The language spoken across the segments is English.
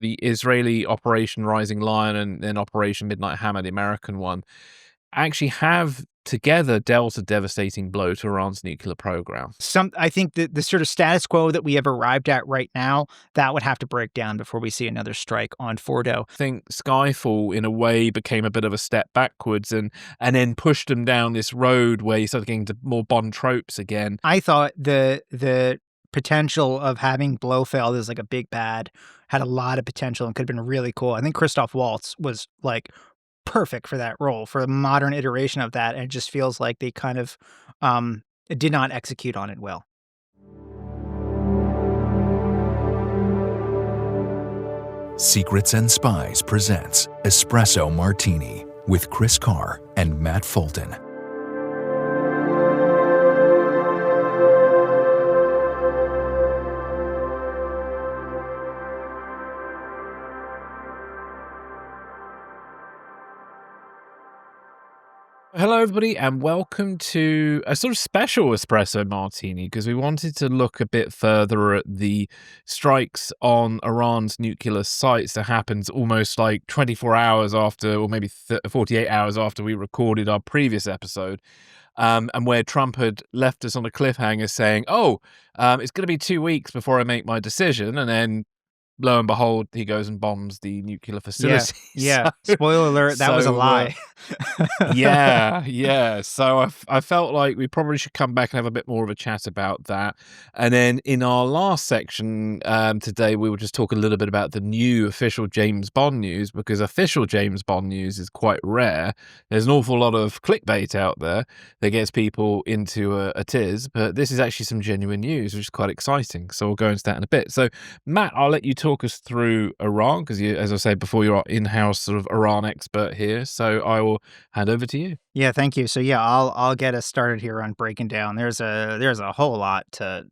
the Israeli Operation Rising Lion and then Operation Midnight Hammer, the American one, actually have together dealt a devastating blow to Iran's nuclear program. I think the sort of status quo that we have arrived at right now, that would have to break down before we see another strike on Fordo. I think Skyfall, in a way, became a bit of a step backwards and then pushed them down this road where you started getting to more Bond tropes again. I thought the potential of having Blofeld as like a big bad had a lot of potential and could have been really cool. I think Christoph Waltz was like perfect for that role, for a modern iteration of that, and it just feels like they kind of did not execute on it well. Secrets and Spies presents Espresso Martini with Chris Carr and Matt Fulton. Hello, everybody, and welcome to a sort of special Espresso Martini, because we wanted to look a bit further at the strikes on Iran's nuclear sites that happens almost like 24 hours after, or maybe 48 hours after we recorded our previous episode, and where Trump had left us on a cliffhanger saying, it's going to be 2 weeks before I make my decision, and then lo and behold, he goes and bombs the nuclear facility. Yeah. Spoiler alert, that was a lie. Yeah. So I felt like we probably should come back and have a bit more of a chat about that. And then in our last section today, we will just talk a little bit about the new official James Bond news, because official James Bond news is quite rare. There's an awful lot of clickbait out there that gets people into a tiz, but this is actually some genuine news, which is quite exciting. So we'll go into that in a bit. So Matt, I'll let you talk us through Iran, because you, as I said before, you're our in-house sort of Iran expert here. So I will hand over to you. Yeah, thank you. So yeah, I'll get us started here on breaking down. There's a whole lot to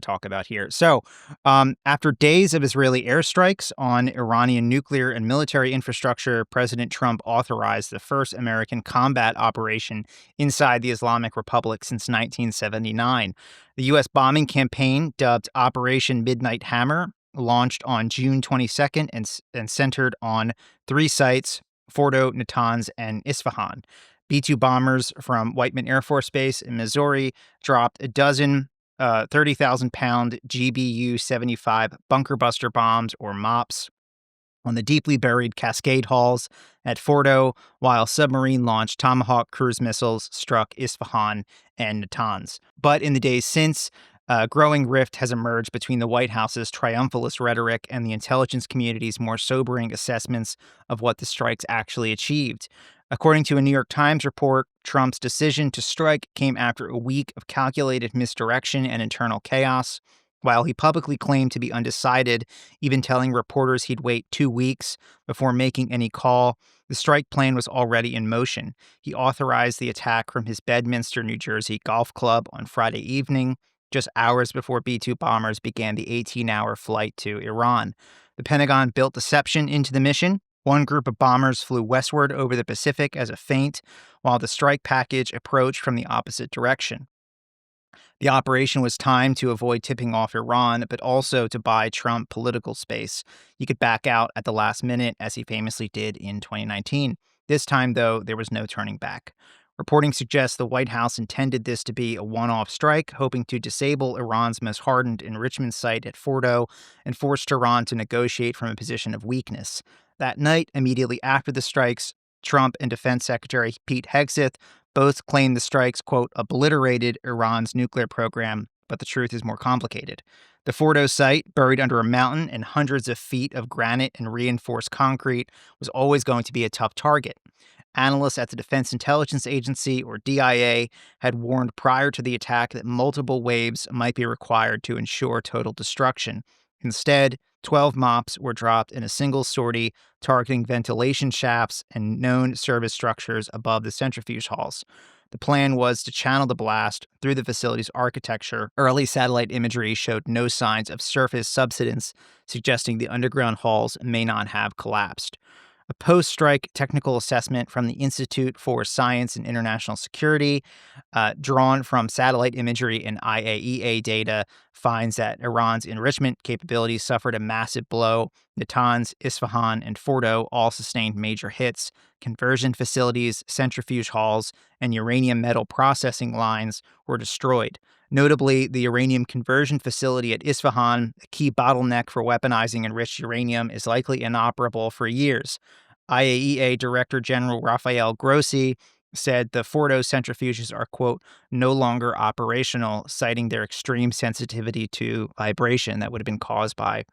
talk about here. So, after days of Israeli airstrikes on Iranian nuclear and military infrastructure, President Trump authorized the first American combat operation inside the Islamic Republic since 1979. The U.S. bombing campaign, dubbed Operation Midnight Hammer, launched on June 22nd and centered on 3 sites: Fordo, Natanz, and Isfahan. B-2 bombers from Whiteman Air Force Base in Missouri dropped a dozen 30,000-pound GBU-75 bunker buster bombs, or MOPS, on the deeply buried Cascade Halls at Fordo, while submarine-launched Tomahawk cruise missiles struck Isfahan and Natanz. But in the days since, a growing rift has emerged between the White House's triumphalist rhetoric and the intelligence community's more sobering assessments of what the strikes actually achieved. According to a New York Times report, Trump's decision to strike came after a week of calculated misdirection and internal chaos. While he publicly claimed to be undecided, even telling reporters he'd wait 2 weeks before making any call, the strike plan was already in motion. He authorized the attack from his Bedminster, New Jersey golf club on Friday evening, just hours before B-2 bombers began the 18-hour flight to Iran. The Pentagon built deception into the mission. One group of bombers flew westward over the Pacific as a feint, while the strike package approached from the opposite direction. The operation was timed to avoid tipping off Iran, but also to buy Trump political space. He could back out at the last minute, as he famously did in 2019. This time, though, there was no turning back. Reporting suggests the White House intended this to be a one-off strike, hoping to disable Iran's most hardened enrichment site at Fordo and force Tehran to negotiate from a position of weakness. That night, immediately after the strikes, Trump and Defense Secretary Pete Hegseth both claimed the strikes, quote, obliterated Iran's nuclear program, but the truth is more complicated. The Fordo site, buried under a mountain and hundreds of feet of granite and reinforced concrete, was always going to be a tough target. Analysts at the Defense Intelligence Agency, or DIA, had warned prior to the attack that multiple waves might be required to ensure total destruction. Instead, 12 MOPS were dropped in a single sortie, targeting ventilation shafts and known service structures above the centrifuge halls. The plan was to channel the blast through the facility's architecture. Early satellite imagery showed no signs of surface subsidence, suggesting the underground halls may not have collapsed. A post-strike technical assessment from the Institute for Science and International Security, drawn from satellite imagery and IAEA data, finds that Iran's enrichment capabilities suffered a massive blow. Natanz, Isfahan, and Fordo all sustained major hits. Conversion facilities, centrifuge halls, and uranium metal processing lines were destroyed. Notably, the uranium conversion facility at Isfahan, a key bottleneck for weaponizing enriched uranium, is likely inoperable for years. IAEA Director General Rafael Grossi said the Fordo centrifuges are, quote, no longer operational, citing their extreme sensitivity to vibration that would have been caused by,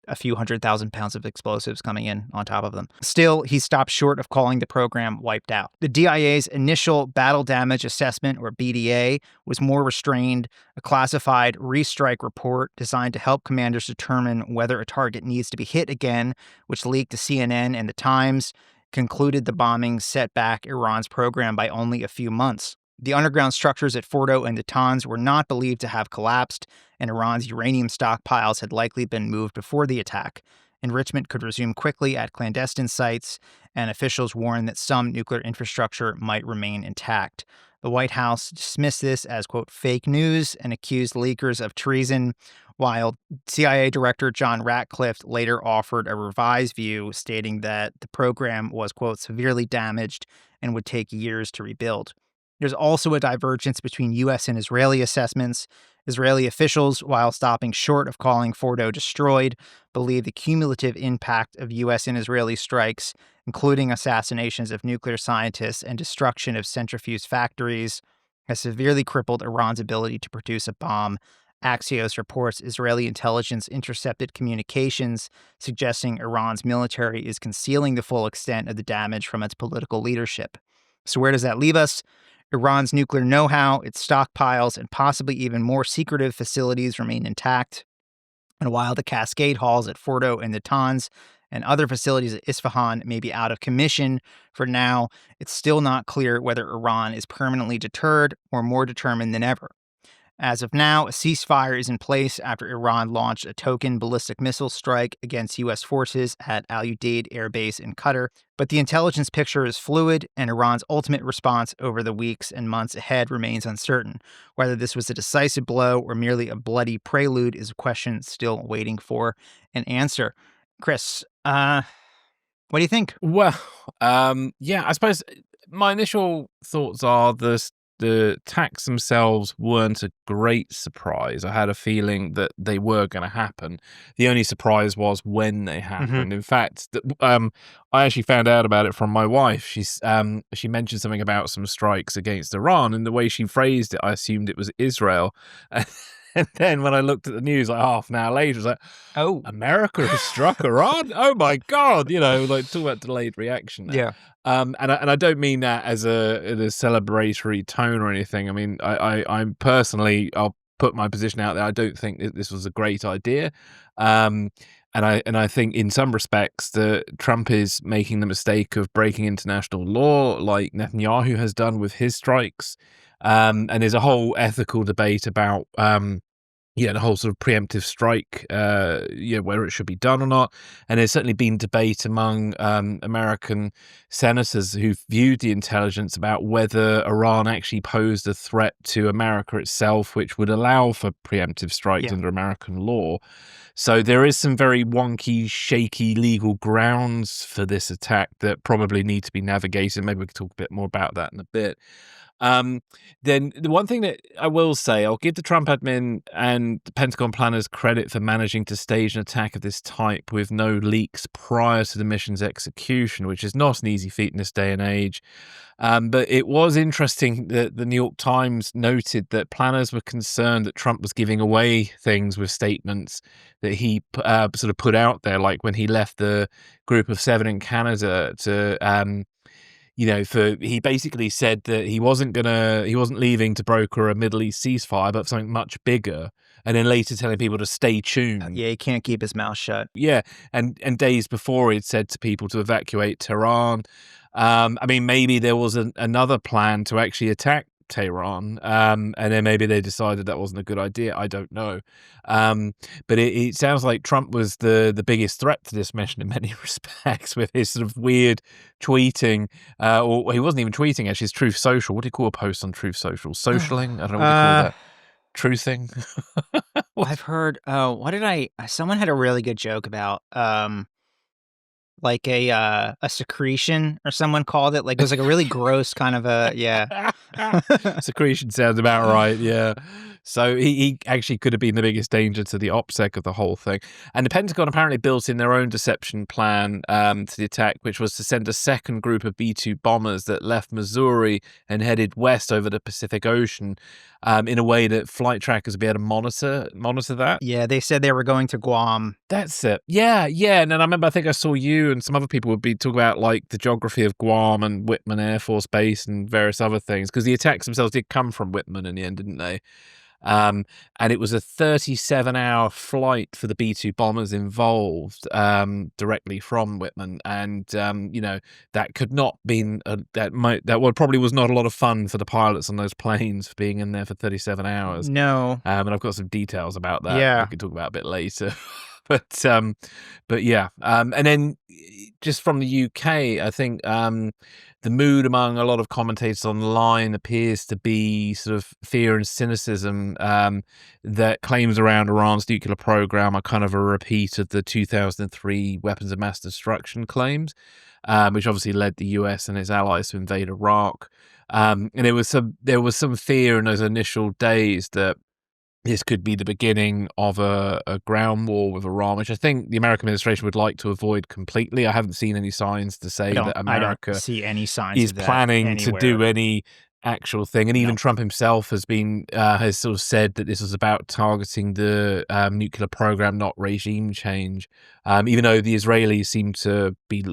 a few 100,000 pounds of explosives coming in on top of them. Still, he stopped short of calling the program wiped out. The DIA's initial battle damage assessment, or BDA, was more restrained, a classified restrike report designed to help commanders determine whether a target needs to be hit again, which leaked to CNN and The Times, concluded the bombing set back Iran's program by only a few months. The underground structures at Fordo and Natanz were not believed to have collapsed, and Iran's uranium stockpiles had likely been moved before the attack. Enrichment could resume quickly at clandestine sites, and officials warned that some nuclear infrastructure might remain intact. The White House dismissed this as, quote, fake news and accused leakers of treason, while CIA Director John Ratcliffe later offered a revised view, stating that the program was, quote, severely damaged and would take years to rebuild. There's also a divergence between U.S. and Israeli assessments. Israeli officials, while stopping short of calling Fordo destroyed, believe the cumulative impact of U.S. and Israeli strikes, including assassinations of nuclear scientists and destruction of centrifuge factories, has severely crippled Iran's ability to produce a bomb. Axios reports Israeli intelligence intercepted communications, suggesting Iran's military is concealing the full extent of the damage from its political leadership. So where does that leave us? Iran's nuclear know-how, its stockpiles, and possibly even more secretive facilities remain intact. And while the cascade halls at Fordo and Natanz and other facilities at Isfahan may be out of commission for now, it's still not clear whether Iran is permanently deterred or more determined than ever. As of now, a ceasefire is in place after Iran launched a token ballistic missile strike against U.S. forces at Al Udeid Air Base in Qatar. But the intelligence picture is fluid, and Iran's ultimate response over the weeks and months ahead remains uncertain. Whether this was a decisive blow or merely a bloody prelude is a question still waiting for an answer. Chris, what do you think? Well, yeah, I suppose my initial thoughts are the attacks themselves weren't a great surprise. I had a feeling that they were going to happen. The only surprise was when they happened. In fact, I actually found out about it from my wife. She mentioned something about some strikes against Iran, and the way she phrased it, I assumed it was Israel. And then when I looked at the news, like half an hour later, I was like, "Oh, America has struck Iran! Oh my God!" Like talk about delayed reaction there. Yeah. And I don't mean that as in a celebratory tone or anything. I mean, I'm personally, I'll put my position out there. I don't think this was a great idea. And I think in some respects that Trump is making the mistake of breaking international law, like Netanyahu has done with his strikes. And there's a whole ethical debate about the whole sort of preemptive strike, whether it should be done or not. And there's certainly been debate among American senators who've viewed the intelligence about whether Iran actually posed a threat to America itself, which would allow for preemptive strikes under American law. So there is some very wonky, shaky legal grounds for this attack that probably need to be navigated. Maybe we could talk a bit more about that in a bit. Then the one thing that I will say, I'll give the Trump admin and the Pentagon planners credit for managing to stage an attack of this type with no leaks prior to the mission's execution, which is not an easy feat in this day and age. But it was interesting that the New York Times noted that planners were concerned that Trump was giving away things with statements that he sort of put out there, like when he left the Group of Seven in Canada to he basically said that he wasn't leaving to broker a Middle East ceasefire, but something much bigger. And then later telling people to stay tuned. Yeah, he can't keep his mouth shut. Yeah, and days before he'd said to people to evacuate Tehran. I mean, maybe there was another plan to actually attack Tehran, and then maybe they decided that wasn't a good idea. I don't know, but it sounds like Trump was the biggest threat to this mission in many respects, with his sort of weird tweeting, or he wasn't even tweeting. Actually, it's Truth Social. What do you call a post on Truth Social? Socialing? I don't know what you call that. Truthing? I've heard. Oh, what did I? Someone had a really good joke about like a secretion, or someone called it. Like it was like a really gross kind of a Secretion sounds about right, yeah. So he actually could have been the biggest danger to the OPSEC of the whole thing. And the Pentagon apparently built in their own deception plan to the attack, which was to send a second group of B-2 bombers that left Missouri and headed west over the Pacific Ocean in a way that flight trackers would be able to monitor that. Yeah, they said they were going to Guam. That's it. Yeah. And then I think I saw you and some other people would be talking about like the geography of Guam and Whitman Air Force Base and various other things, because the attacks themselves did come from Whitman in the end, didn't they? And it was a 37-hour flight for the B-2 bombers involved, directly from Whitman, and that could not been probably was not a lot of fun for the pilots on those planes for being in there for 37 hours. No. And I've got some details about that. Yeah. We can talk about a bit later. But yeah. And then just from the UK, I think the mood among a lot of commentators online appears to be sort of fear and cynicism, that claims around Iran's nuclear program are kind of a repeat of the 2003 weapons of mass destruction claims, which obviously led the US and its allies to invade Iraq. And there was some fear in those initial days that this could be the beginning of a ground war with Iran, which I think the American administration would like to avoid completely. I haven't seen any signs to say that America I don't see any signs is of that planning to do anywhere. any actual thing. And even No. Trump himself has sort of said that this was about targeting the nuclear program, not regime change, even though the Israelis seem to be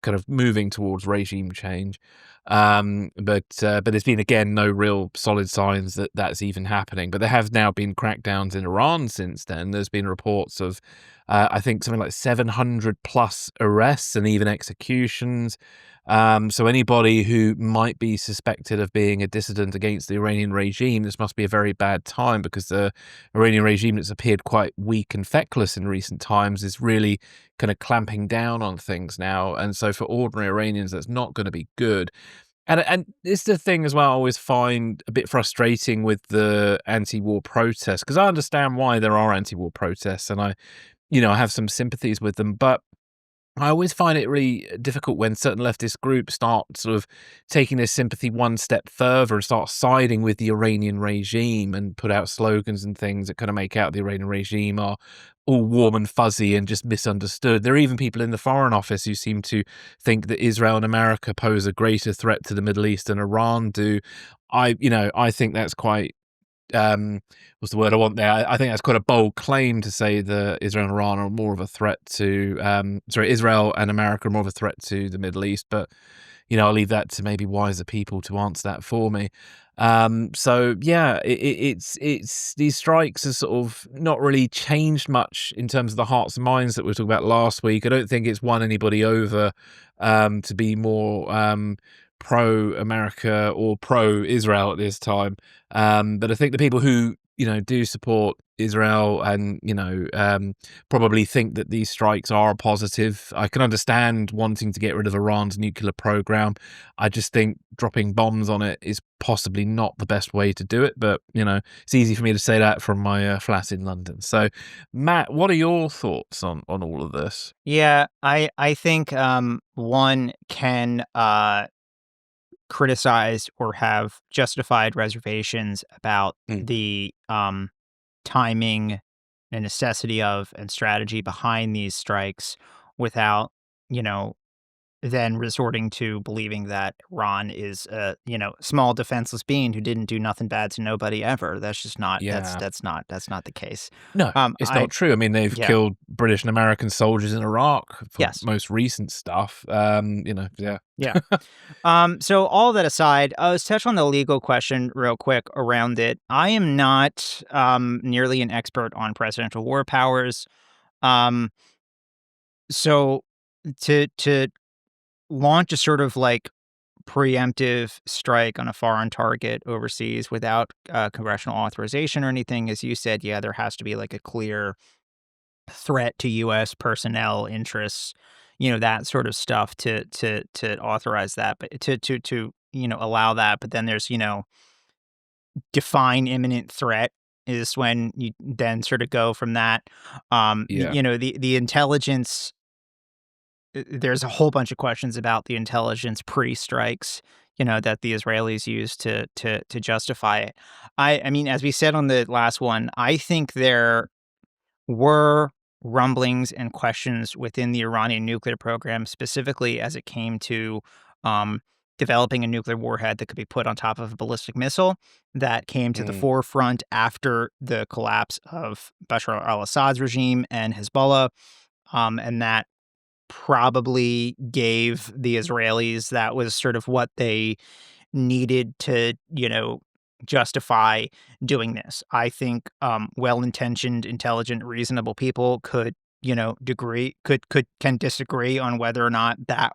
kind of moving towards regime change. But there's been, again, no real solid signs that that's even happening. But there have now been crackdowns in Iran since then. There's been reports of, I think, something like 700 plus arrests and even executions. So anybody who might be suspected of being a dissident against the Iranian regime, this must be a very bad time, because the Iranian regime that's appeared quite weak and feckless in recent times is really kind of clamping down on things now. And so for ordinary Iranians, that's not going to be good. And it's the thing as well I always find a bit frustrating with the anti-war protests, because I understand why there are anti-war protests, and I have some sympathies with them, but I always find it really difficult when certain leftist groups start sort of taking their sympathy one step further and start siding with the Iranian regime and put out slogans and things that kind of make out the Iranian regime are all warm and fuzzy and just misunderstood. There are even people in the Foreign Office who seem to think that Israel and America pose a greater threat to the Middle East than Iran do. I think that's quite what's the word I want there? I think that's quite a bold claim to say that Israel and Iran are more of a threat to, Israel and America are more of a threat to the Middle East. But, I'll leave that to maybe wiser people to answer that for me. So yeah, it's these strikes have sort of not really changed much in terms of the hearts and minds that we were talking about last week. I don't think it's won anybody over to be more pro-America or pro-Israel at this time. But I think the people who, do support Israel and, probably think that these strikes are a positive. I can understand wanting to get rid of Iran's nuclear program. I just think dropping bombs on it is possibly not the best way to do it. But, it's easy for me to say that from my flat in London. So, Matt, what are your thoughts on all of this? Yeah, I think one can criticize or have justified reservations about the timing and necessity of and strategy behind these strikes without, then resorting to believing that Iran is a, small defenseless being who didn't do nothing bad to nobody ever. That's just not that's not the case. No, it's not true. I mean, they've killed British and American soldiers in Iraq for most recent stuff. Yeah. So all that aside, let's touch on the legal question real quick around it. I am not nearly an expert on presidential war powers. So to launch a sort of like preemptive strike on a foreign target overseas without congressional authorization or anything, as you said, yeah, there has to be like a clear threat to U.S. personnel interests, that sort of stuff to authorize that, but to allow that. But then there's define imminent threat is when you then sort of go from that. Yeah. The intelligence. There's a whole bunch of questions about the intelligence pre-strikes, that the Israelis use to justify it. I mean, as we said on the last one, I think there were rumblings and questions within the Iranian nuclear program, specifically as it came to developing a nuclear warhead that could be put on top of a ballistic missile, that came to the forefront after the collapse of Bashar al-Assad's regime and Hezbollah, and that probably gave the Israelis, that was sort of what they needed to, justify doing this. I think well-intentioned, intelligent, reasonable people could, can disagree on whether or not that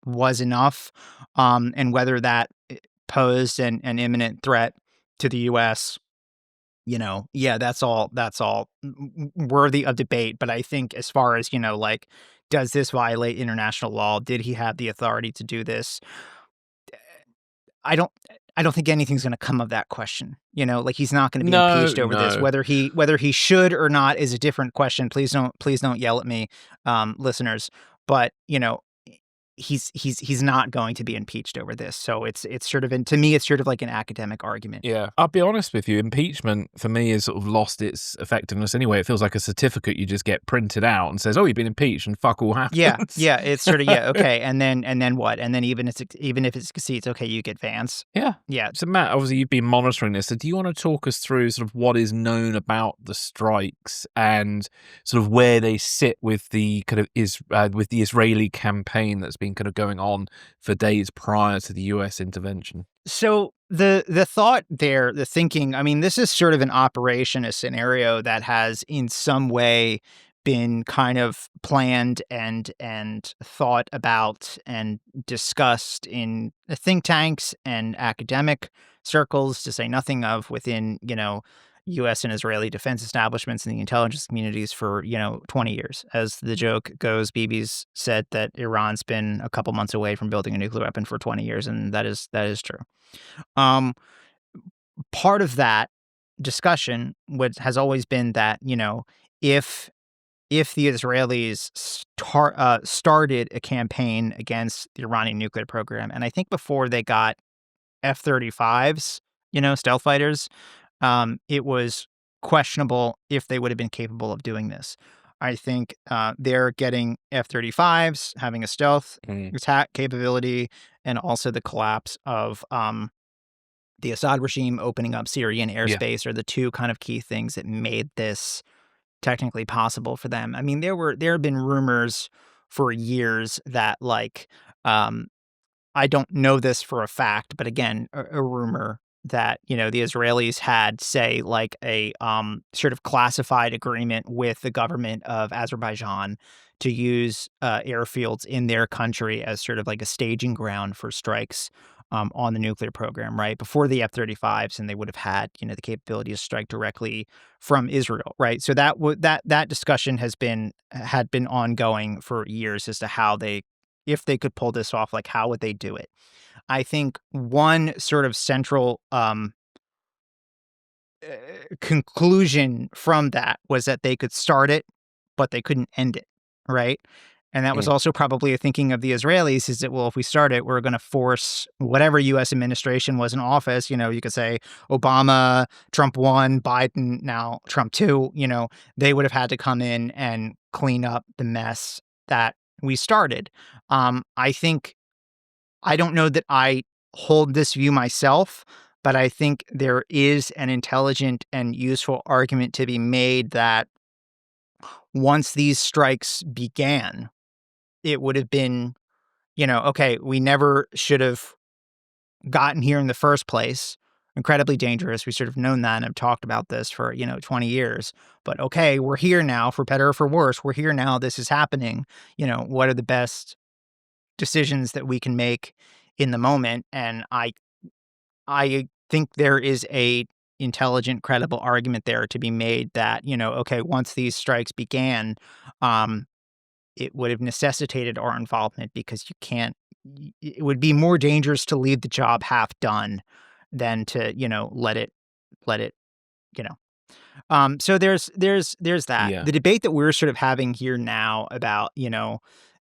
was enough, and whether that posed an imminent threat to the U.S. Yeah, that's all worthy of debate. But I think as far as, like, does this violate international law? Did he have the authority to do this? I don't think anything's going to come of that question. Like, he's not going to be impeached over this. Whether he should or not is a different question. Please don't yell at me, listeners. But he's not going to be impeached over this. So it's sort of, and to me, it's sort of like an academic argument. Yeah, I'll be honest with you. Impeachment for me has sort of lost its effectiveness anyway. It feels like a certificate you just get printed out and says, "Oh, you've been impeached," and fuck all happens. Yeah. It's sort of okay. And then what? And then even if it succeeds, okay, you get Vance. Yeah. So Matt, obviously you've been monitoring this. So do you want to talk us through sort of what is known about the strikes and sort of where they sit with the kind of with the Israeli campaign that's been kind of going on for days prior to the US intervention? So the thought there, the thinking, I mean, this is sort of an operation, a scenario that has in some way been kind of planned and thought about and discussed in think tanks and academic circles, to say nothing of within, U.S. and Israeli defense establishments and the intelligence communities for, 20 years. As the joke goes, Bibi's said that Iran's been a couple months away from building a nuclear weapon for 20 years, and that is true. Part of that discussion has always been that, if the Israelis started a campaign against the Iranian nuclear program, and I think before they got F-35s, stealth fighters, it was questionable if they would have been capable of doing this. I think they're getting F-35s, having a stealth attack capability, and also the collapse of the Assad regime opening up Syrian airspace are the two kind of key things that made this technically possible for them. I mean, there have been rumors for years that, like, I don't know this for a fact, but again, a rumor that, the Israelis had, say, like a sort of classified agreement with the government of Azerbaijan to use airfields in their country as sort of like a staging ground for strikes on the nuclear program, right? Before the F-35s, and they would have had, the capability to strike directly from Israel, right? So that discussion had been ongoing for years as to how if they could pull this off, like, how would they do it? I think one sort of central conclusion from that was that they could start it, but they couldn't end it, right? And that was also probably a thinking of the Israelis, is that, well, if we start it, we're going to force whatever U.S. administration was in office. You could say Obama, Trump 1, Biden, now Trump 2, they would have had to come in and clean up the mess that we started. I don't know that I hold this view myself, but I think there is an intelligent and useful argument to be made that once these strikes began, it would have been, okay, we never should have gotten here in the first place. Incredibly dangerous. We sort of known that and have talked about this for, 20 years. But okay, we're here now, for better or for worse. We're here now. This is happening. What are the best decisions that we can make in the moment. And I think there is a intelligent, credible argument there to be made that, okay, once these strikes began, it would have necessitated our involvement because it would be more dangerous to leave the job half done than to, let it, you know. So there's that. Yeah. The debate that we're sort of having here now about,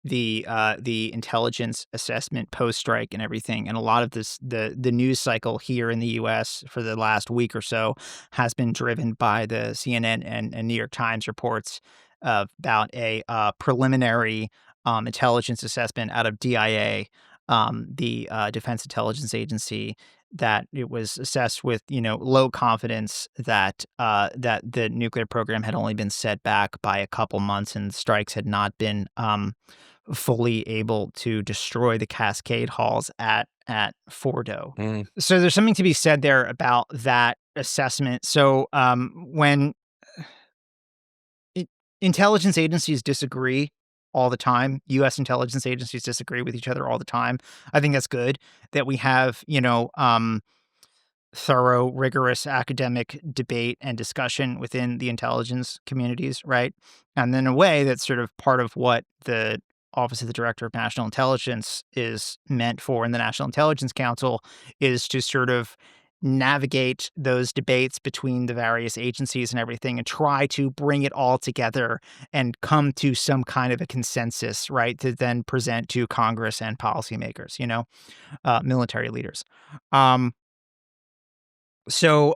the intelligence assessment post strike and everything, and a lot of the news cycle here in the U.S. for the last week or so has been driven by the CNN and New York Times reports about a preliminary intelligence assessment out of DIA, the Defense Intelligence Agency, that it was assessed with, low confidence that that the nuclear program had only been set back by a couple months and strikes had not been fully able to destroy the Cascade Halls at Fordo. Mm. So there's something to be said there about that assessment. So when intelligence agencies disagree all the time, U.S. intelligence agencies disagree with each other all the time, I think that's good that we have, thorough, rigorous academic debate and discussion within the intelligence communities, right? And then in a way, that's sort of part of what the Office of the Director of National Intelligence is meant for, and the National Intelligence Council is to sort of navigate those debates between the various agencies and everything and try to bring it all together and come to some kind of a consensus, right? To then present to Congress and policymakers, military leaders. So,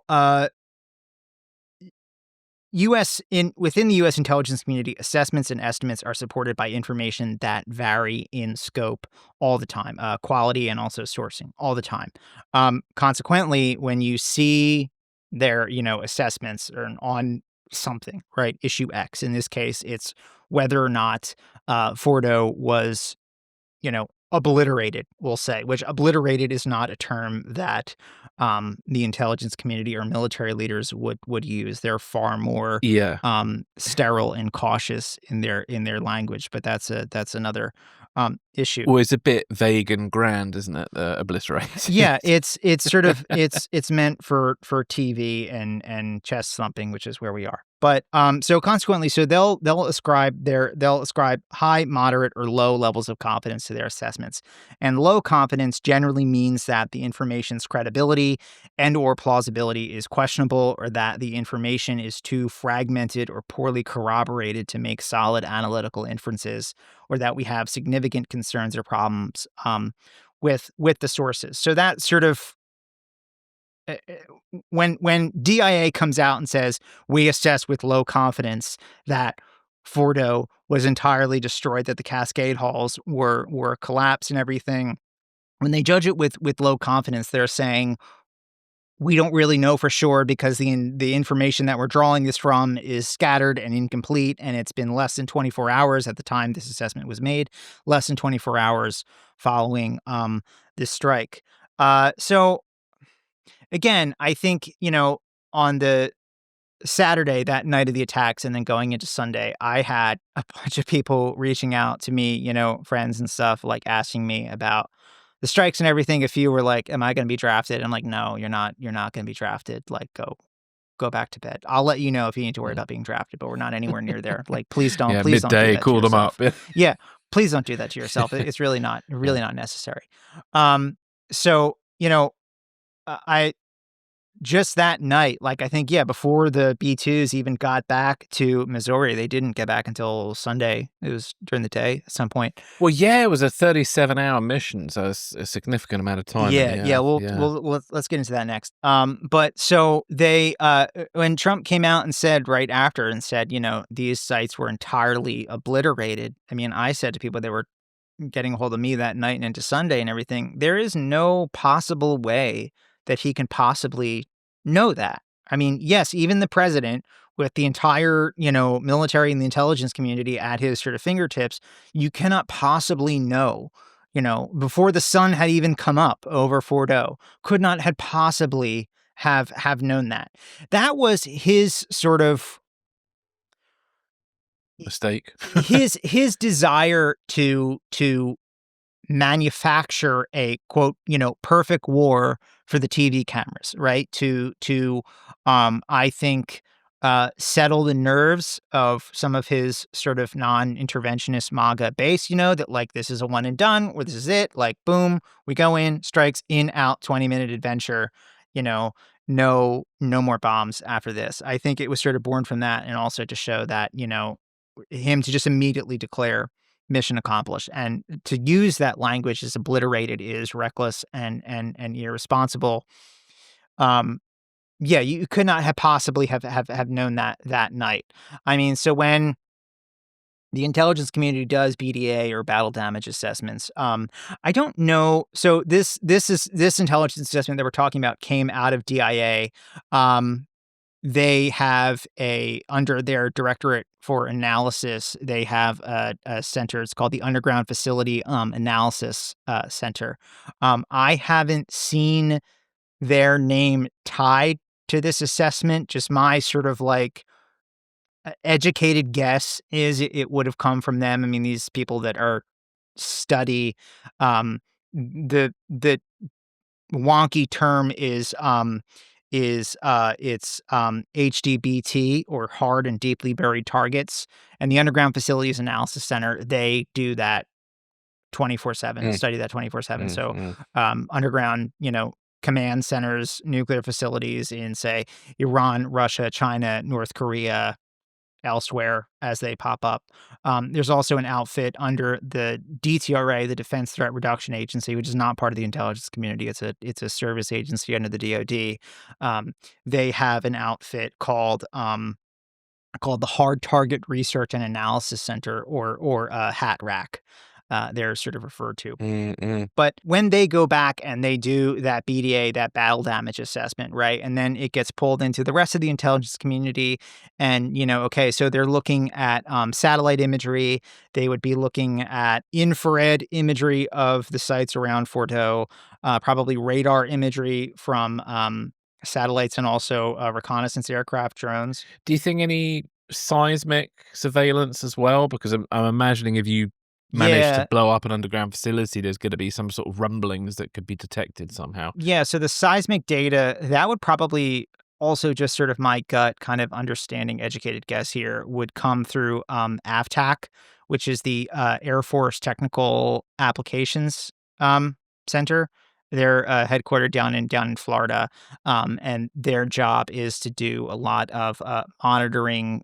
within the U.S. intelligence community, assessments and estimates are supported by information that vary in scope all the time, quality and also sourcing all the time. Consequently, when you see their, assessments on something, right, issue X, in this case, it's whether or not Fordo was, obliterated, we'll say, which obliterated is not a term that the intelligence community or military leaders would use. They're far more Yeah. sterile and cautious in their language, but that's another issue. Well, it's a bit vague and grand, isn't it? The obliterated. Yeah, it's sort of it's meant for TV and chest thumping, which is where we are. But so consequently, so they'll ascribe high, moderate, or low levels of confidence to their assessments. And low confidence generally means that the information's credibility and or plausibility is questionable, or that the information is too fragmented or poorly corroborated to make solid analytical inferences, or that we have significant concerns or problems with the sources. So that sort of when DIA comes out and says we assess with low confidence that Fordo was entirely destroyed, that the Cascade Halls were collapsed and everything, when they judge it with low confidence, they're saying we don't really know for sure because the information that we're drawing this from is scattered and incomplete, and it's been less than 24 hours at the time this assessment was made, less than 24 hours following this strike. So again, I think, on the Saturday, that night of the attacks, and then going into Sunday, I had a bunch of people reaching out to me, friends and stuff, like asking me about the strikes and everything. A few were like, "Am I going to be drafted?" I'm like, "No, you're not. You're not going to be drafted. Like, go back to bed. I'll let you know if you need to worry about being drafted, but we're not anywhere near there. Like, please don't. Yeah, Please don't do midday, that to call them yourself. up. Yeah, please don't do that to yourself. It's really not necessary." So I just that night, like, I think, before the B-2s even got back to Missouri, they didn't get back until Sunday. It was during the day at some point. Well, yeah, it was a 37-hour mission, so it's a significant amount of time. Let's get into that next. But so they, when Trump came out and said right after and said, these sites were entirely obliterated. I mean, I said to people, they were getting a hold of me that night and into Sunday and everything, there is no possible way that he can possibly know that. I mean, yes, even the president, with the entire, military and the intelligence community at his sort of fingertips, you cannot possibly know, before the sun had even come up over Fordo, could not had possibly have known that. That was his sort of mistake. his desire to manufacture a quote, perfect war for the TV cameras, right? To I think settle the nerves of some of his sort of non-interventionist MAGA base, that like this is a one and done, or this is it, like boom, we go in, strikes, in, out, 20-minute adventure, no more bombs after this. I think it was sort of born from that, and also to show that, him to just immediately declare mission accomplished, and to use that language as obliterated is reckless and irresponsible. Yeah, you could not have possibly have known that night. I mean, so when the intelligence community does BDA or battle damage assessments, I don't know. So this intelligence assessment that we're talking about came out of DIA. They have under their Directorate for Analysis, they have a center. It's called the Underground Facility Analysis Center. I haven't seen their name tied to this assessment. Just my sort of like educated guess is it would have come from them. I mean, these people that are study the wonky term is it's HDBT, or hard and deeply buried targets, and the Underground Facilities Analysis Center, they do that 24/7, study that 24/7. So underground, command centers, nuclear facilities in, say, Iran, Russia, China, North Korea, elsewhere as they pop up. There's also an outfit under the DTRA, the Defense Threat Reduction Agency, which is not part of the intelligence community. It's a service agency under the DoD. They have an outfit called the Hard Target Research and Analysis Center, or HAT-RAC. They're sort of referred to. But when they go back and they do that BDA, that battle damage assessment, right? And then it gets pulled into the rest of the intelligence community. And, okay, so they're looking at satellite imagery. They would be looking at infrared imagery of the sites around Fordo, probably radar imagery from satellites, and also reconnaissance aircraft, drones. Do you think any seismic surveillance as well? Because I'm imagining if you manage to blow up an underground facility, there's going to be some sort of rumblings that could be detected somehow. Yeah, so the seismic data, that would probably also, just sort of my gut kind of understanding, educated guess here, would come through AFTAC, which is the Air Force Technical Applications Center. They're headquartered down in Florida, and their job is to do a lot of monitoring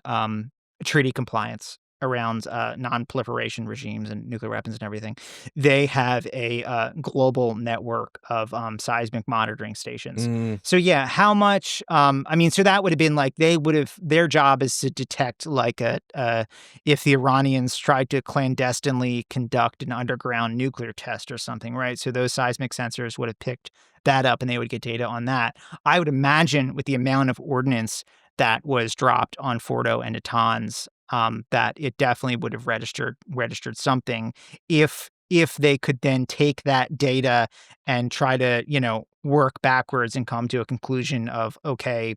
treaty compliance around non-proliferation regimes and nuclear weapons and everything. They have a global network of seismic monitoring stations. So yeah, how much? I mean, so that would have been like their job is to detect like if the Iranians tried to clandestinely conduct an underground nuclear test or something, right? So those seismic sensors would have picked that up, and they would get data on that. I would imagine with the amount of ordnance that was dropped on Fordo and Natanz, that it definitely would have registered something if they could then take that data and try to, work backwards and come to a conclusion of, okay,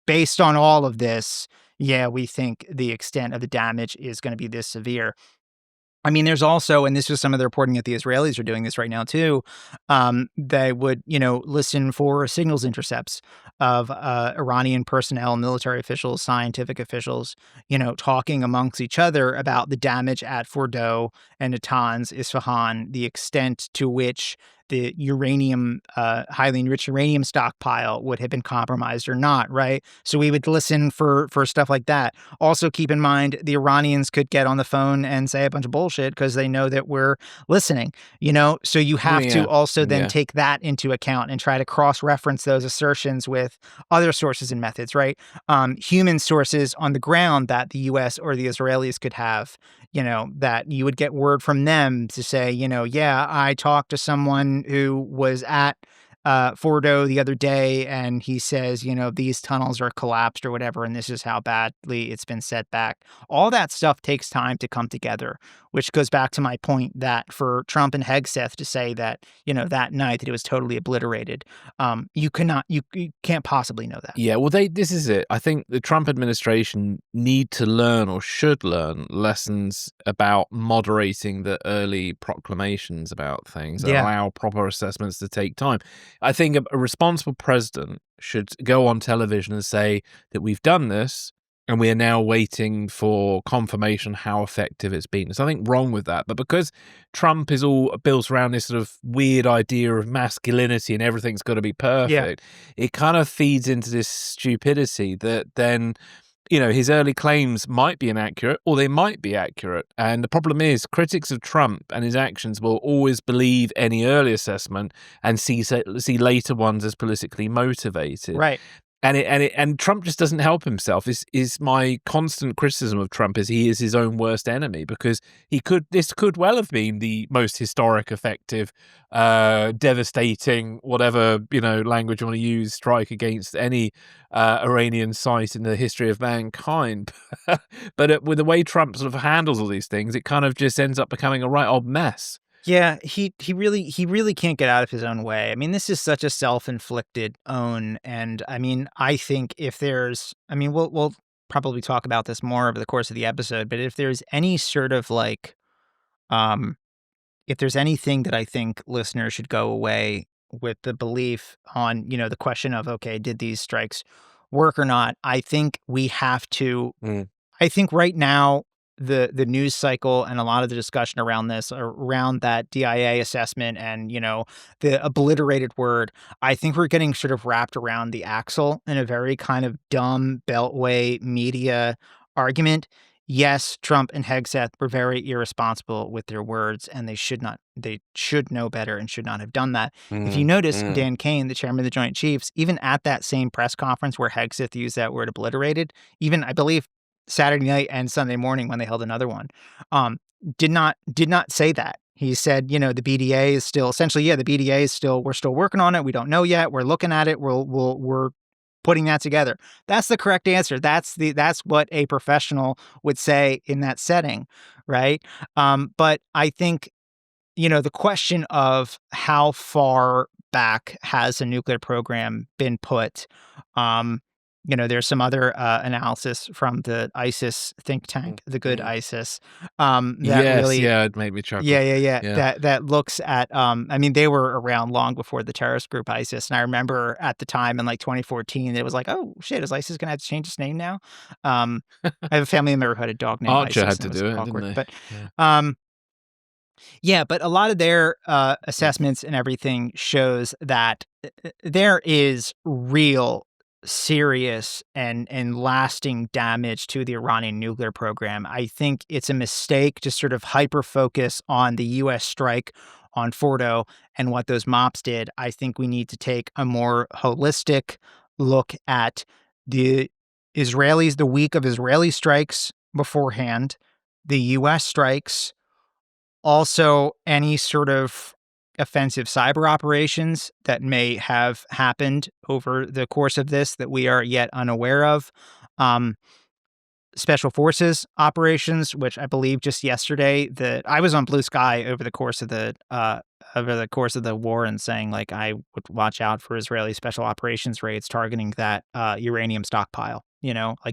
based on all of this, yeah, we think the extent of the damage is going to be this severe. I mean, there's also, and this was some of the reporting that the Israelis are doing this right now too, they would, listen for signals intercepts of Iranian personnel, military officials, scientific officials, talking amongst each other about the damage at Fordo and Natanz, Isfahan, the extent to which the uranium, highly enriched uranium stockpile would have been compromised or not, right? So we would listen for stuff like that. Also keep in mind, the Iranians could get on the phone and say a bunch of bullshit because they know that we're listening, So you have to also then take that into account and try to cross-reference those assertions with other sources and methods, right? Human sources on the ground that the U.S. or the Israelis could have, that you would get word from them to say, yeah, I talked to someone who was at Fordo the other day, and he says, these tunnels are collapsed or whatever, and this is how badly it's been set back. All that stuff takes time to come together, which goes back to my point that for Trump and Hegseth to say that, that night that it was totally obliterated, you can't possibly know that. Yeah, well, this is it. I think the Trump administration need to learn or should learn lessons about moderating the early proclamations about things and Yeah. allow proper assessments to take time. I think a responsible president should go on television and say that we've done this and we are now waiting for confirmation how effective it's been. There's nothing wrong with that. But because Trump is all built around this sort of weird idea of masculinity and everything's got to be perfect, it kind of feeds into this stupidity that then, his early claims might be inaccurate or they might be accurate. And the problem is critics of Trump and his actions will always believe any early assessment and see later ones as politically motivated. Right. And Trump just doesn't help himself. Is my constant criticism of Trump is he is his own worst enemy, because this could well have been the most historic, effective, devastating, whatever language you want to use, strike against any Iranian site in the history of mankind. But with the way Trump sort of handles all these things, it kind of just ends up becoming a right old mess. Yeah, he really can't get out of his own way. I mean, this is such a self-inflicted own, and I mean, I think we'll probably talk about this more over the course of the episode, but if there's any sort of um, if there's anything that I think listeners should go away with the belief on, the question of, okay, did these strikes work or not? I think we have to. I think right now the news cycle and a lot of the discussion around this, around that DIA assessment and, the obliterated word, I think we're getting sort of wrapped around the axle in a very kind of dumb beltway media argument. Yes, Trump and Hegseth were very irresponsible with their words, and they should know better and should not have done that. If you notice, Dan Kane, the chairman of the Joint Chiefs, even at that same press conference where Hegseth used that word obliterated, even I believe Saturday night and Sunday morning when they held another one, did not say that. He said, the BDA is still essentially, the BDA is still, we're still working on it. We don't know yet. We're looking at it. We're putting that together. That's the correct answer. That's what a professional would say in that setting, right? But I think, the question of how far back has a nuclear program been put, there's some other analysis from the ISIS think tank, the good ISIS, it made me chuckle. Yeah. That looks at, they were around long before the terrorist group ISIS. And I remember at the time in 2014, it was like, oh shit, is ISIS going to have to change its name now? I have a family member who had a dog named Archer ISIS. had to do it, awkward, didn't they? But, but a lot of their assessments and everything shows that there is real serious and lasting damage to the Iranian nuclear program. I think it's a mistake to sort of hyper-focus on the U.S. strike on Fordo and what those MOPS did. I think we need to take a more holistic look at the Israelis, the week of Israeli strikes beforehand, the U.S. strikes, also any sort of offensive cyber operations that may have happened over the course of this that we are yet unaware of. Special forces operations, which I believe just yesterday that I was on Bluesky over the course of the war and saying I would watch out for Israeli special operations raids targeting that uranium stockpile,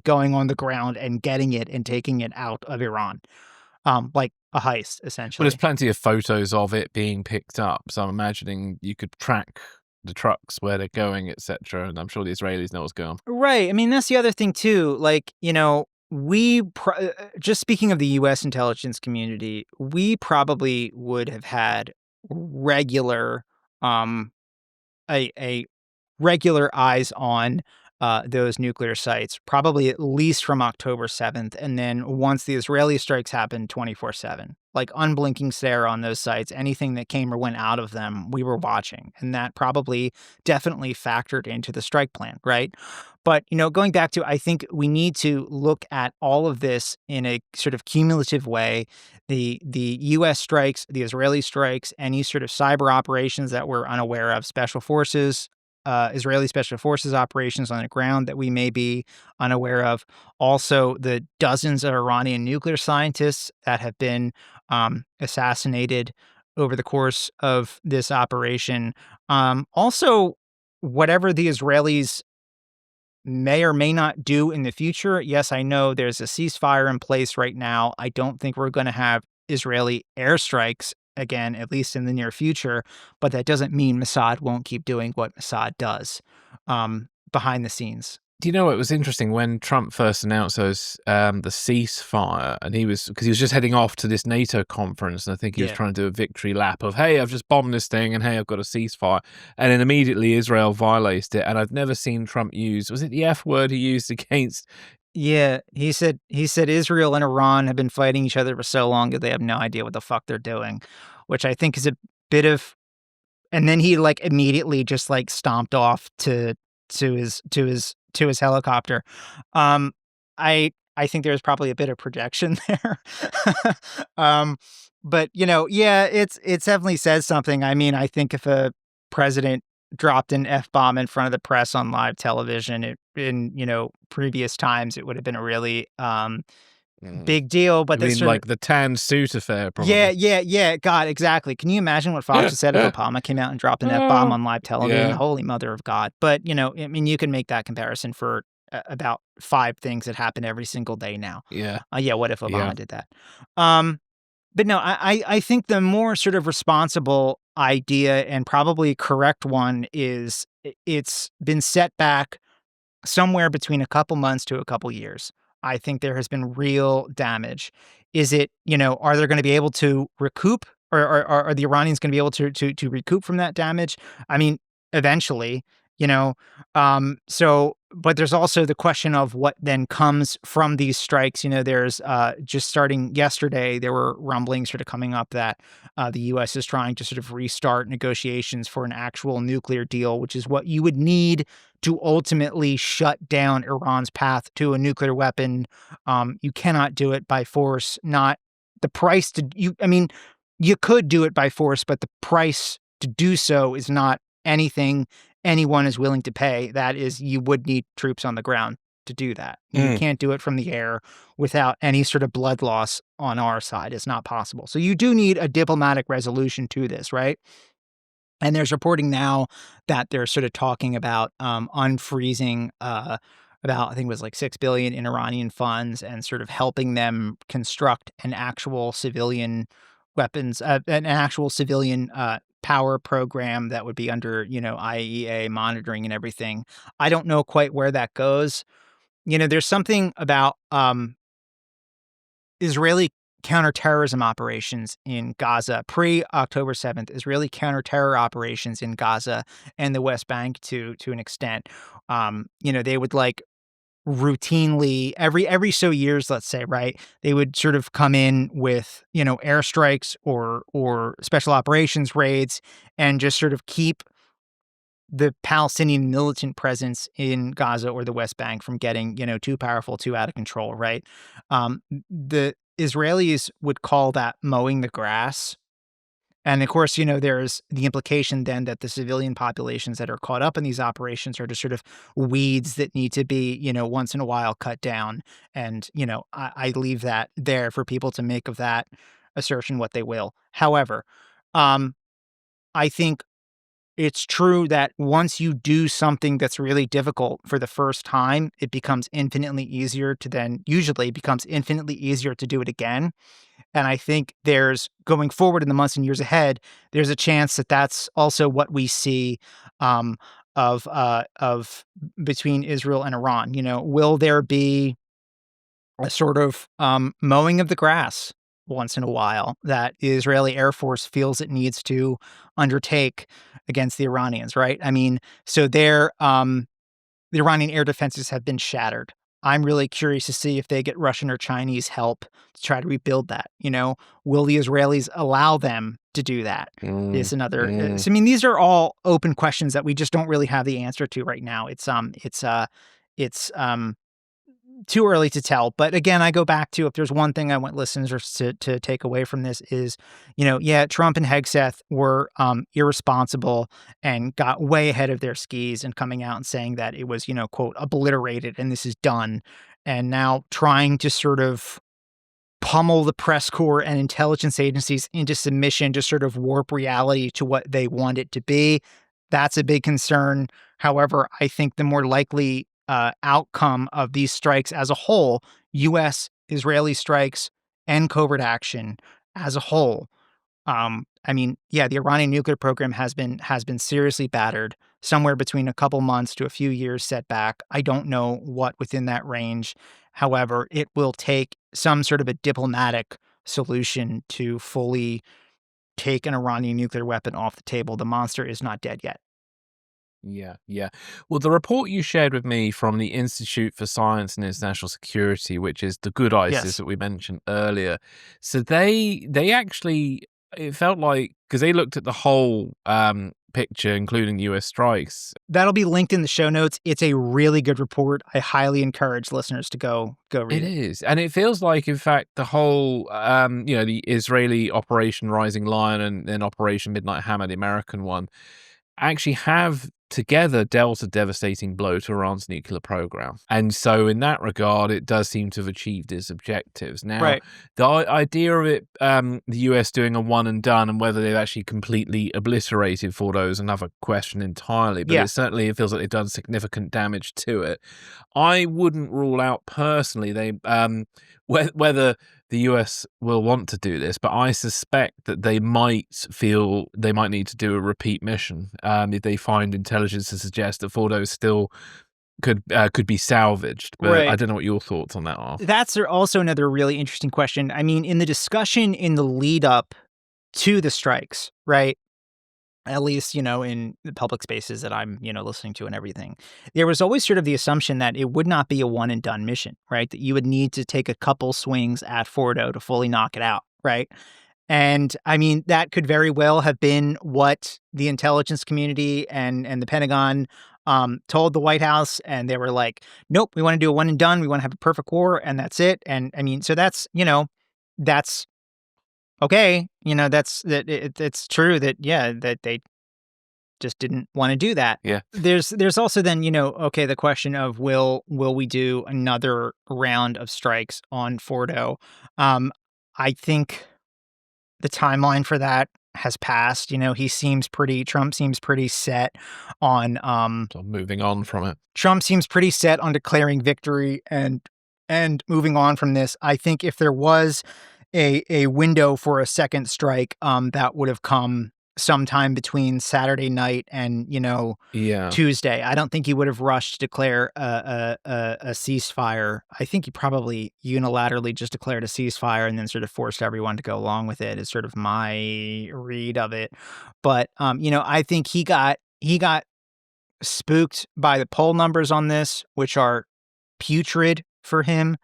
going on the ground and getting it and taking it out of Iran. Like a heist, essentially. Well, there's plenty of photos of it being picked up, so I'm imagining you could track the trucks, where they're going, etc. And I'm sure the Israelis know what's going on. Right. I mean, that's the other thing too. Just speaking of the U.S. intelligence community, we probably would have had regular, a regular eyes on those nuclear sites, probably at least from October 7th. And then once the Israeli strikes happened, 24/7, like unblinking stare on those sites. Anything that came or went out of them, we were watching. And that probably definitely factored into the strike plan, right? But, going back to, I think we need to look at all of this in a sort of cumulative way. The U.S. strikes, the Israeli strikes, any sort of cyber operations that we're unaware of, special forces, Israeli special forces operations on the ground that we may be unaware of. Also, the dozens of Iranian nuclear scientists that have been assassinated over the course of this operation. Also, whatever the Israelis may or may not do in the future. Yes, I know there's a ceasefire in place right now. I don't think we're going to have Israeli airstrikes again, at least in the near future, but that doesn't mean Mossad won't keep doing what Mossad does behind the scenes. Do you know, it was interesting when Trump first announced the ceasefire, and because he was just heading off to this NATO conference, and I think he was Yeah. trying to do a victory lap of, hey, I've just bombed this thing, and hey, I've got a ceasefire, and then immediately Israel violated it, and I've never seen Trump use, was it the F word he used against? Yeah, he said Israel and Iran have been fighting each other for so long that they have no idea what the fuck they're doing, which I think is a bit of. And then he like immediately just like stomped off to his helicopter. Um, I think there's probably a bit of projection there. um, but yeah, it definitely says something. I mean, I think if a president dropped an F-bomb in front of the press on live television in previous times, it would have been a really big deal. But I that's mean, sort of. like the tan suit affair, Yeah, probably. yeah. God, exactly. Can you imagine what Fox had said if Obama came out and dropped an F-bomb on live television? Yeah. Holy mother of God. But, I mean, you can make that comparison for about 5 things that happen every single day now. Yeah. Yeah, what if Yeah. Obama did that? But no, I think the more sort of responsible idea and probably correct one is it's been set back somewhere between a couple months to a couple years. I think there has been real damage. Is it, are they going to be able to recoup, or are the Iranians going to be able to recoup from that damage? I mean, eventually, you know. But there's also the question of what then comes from these strikes. There's just starting yesterday, there were rumblings sort of coming up that the U.S. is trying to sort of restart negotiations for an actual nuclear deal, which is what you would need to ultimately shut down Iran's path to a nuclear weapon. You cannot do it by force. Not the price to you. I mean, you could do it by force, but the price to do so is not anything anyone is willing to pay. That is, you would need troops on the ground to do that. You can't do it from the air without any sort of blood loss on our side. It's not possible. So you do need a diplomatic resolution to this, right? And there's reporting now that they're sort of talking about unfreezing about, I think it was like 6 billion in Iranian funds, and sort of helping them construct an actual civilian weapons, an actual civilian power program that would be under, IAEA monitoring and everything. I don't know quite where that goes. There's something about Israeli counterterrorism operations in Gaza, pre-October 7th, Israeli counterterror operations in Gaza and the West Bank to an extent. They would like routinely every so years, let's say, right? They would sort of come in with, airstrikes or special operations raids, and just sort of keep the Palestinian militant presence in Gaza or the West Bank from getting, too powerful, too out of control, right? The Israelis would call that mowing the grass. And of course, there's the implication then that the civilian populations that are caught up in these operations are just sort of weeds that need to be, once in a while cut down. And, I leave that there for people to make of that assertion what they will. However, I think it's true that once you do something that's really difficult for the first time, it becomes infinitely easier to then, usually becomes infinitely easier to do it again. And I think there's, going forward in the months and years ahead, there's a chance that that's also what we see of between Israel and Iran. Will there be a sort of mowing of the grass once in a while that the Israeli Air Force feels it needs to undertake against the Iranians, right? I mean, so they're the Iranian air defenses have been shattered. I'm really curious to see if they get Russian or Chinese help to try to rebuild that. Will the Israelis allow them to do that? Is another. So, I mean, these are all open questions that we just don't really have the answer to right now. It's too early to tell. But again, I go back to, if there's one thing I want listeners to take away from this is, Trump and Hegseth were irresponsible and got way ahead of their skis and coming out and saying that it was, quote, obliterated and this is done. And now trying to sort of pummel the press corps and intelligence agencies into submission to sort of warp reality to what they want it to be. That's a big concern. However, I think the more likely outcome of these strikes as a whole, U.S. Israeli strikes and covert action as a whole. The Iranian nuclear program has been seriously battered, somewhere between a couple months to a few years setback. I don't know what within that range. However, it will take some sort of a diplomatic solution to fully take an Iranian nuclear weapon off the table. The monster is not dead yet. Yeah. Well, the report you shared with me from the Institute for Science and International Security, which is the good ISIS that we mentioned earlier. So they actually, it felt like, because they looked at the whole picture, including US strikes. That'll be linked in the show notes. It's a really good report. I highly encourage listeners to go read it. It is. And it feels like, in fact, the whole, the Israeli Operation Rising Lion and then Operation Midnight Hammer, the American one, actually have together dealt a devastating blow to Iran's nuclear program. And so in that regard, it does seem to have achieved its objectives. Now, the idea of it, the US doing a one and done, and whether they've actually completely obliterated Fordo is another question entirely. But it feels like they've done significant damage to it. I wouldn't rule out personally whether the US will want to do this, but I suspect that they might feel they might need to do a repeat mission if they find intelligence to suggest that Fordo still could be salvaged. But I don't know what your thoughts on that are. That's also another really interesting question. I mean, in the discussion in the lead up to the strikes, right? At least, in the public spaces that I'm, listening to and everything, there was always sort of the assumption that it would not be a one and done mission, right? That you would need to take a couple swings at Fordo to fully knock it out, right? And I mean, that could very well have been what the intelligence community and the Pentagon told the White House. And they were like, nope, we want to do a one and done. We want to have a perfect war. And that's it. And I mean, so that's okay, it's true that they just didn't want to do that. Yeah. There's also then, the question of will we do another round of strikes on Fordo? I think the timeline for that has passed. Trump seems pretty set on So moving on from it. Trump seems pretty set on declaring victory and moving on from this. I think if there was a window for a second strike, that would have come sometime between Saturday night and Tuesday. I don't think he would have rushed to declare a ceasefire. I think he probably unilaterally just declared a ceasefire and then sort of forced everyone to go along with it. Is sort of my read of it. But I think he got spooked by the poll numbers on this, which are putrid for him.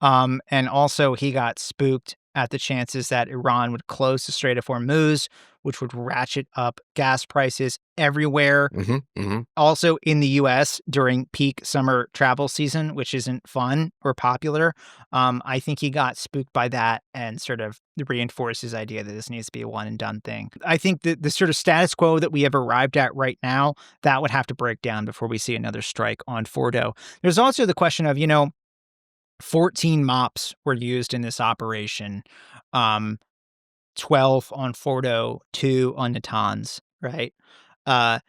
And also he got spooked at the chances that Iran would close the Strait of Hormuz, which would ratchet up gas prices everywhere. Also in the U.S. during peak summer travel season, which isn't fun or popular. I think he got spooked by that and sort of reinforced his idea that this needs to be a one and done thing. I think that the sort of status quo that we have arrived at right now, that would have to break down before we see another strike on Fordo. There's also the question of, 14 MOPs were used in this operation, 12 on Fordo, 2 on Natanz, right? The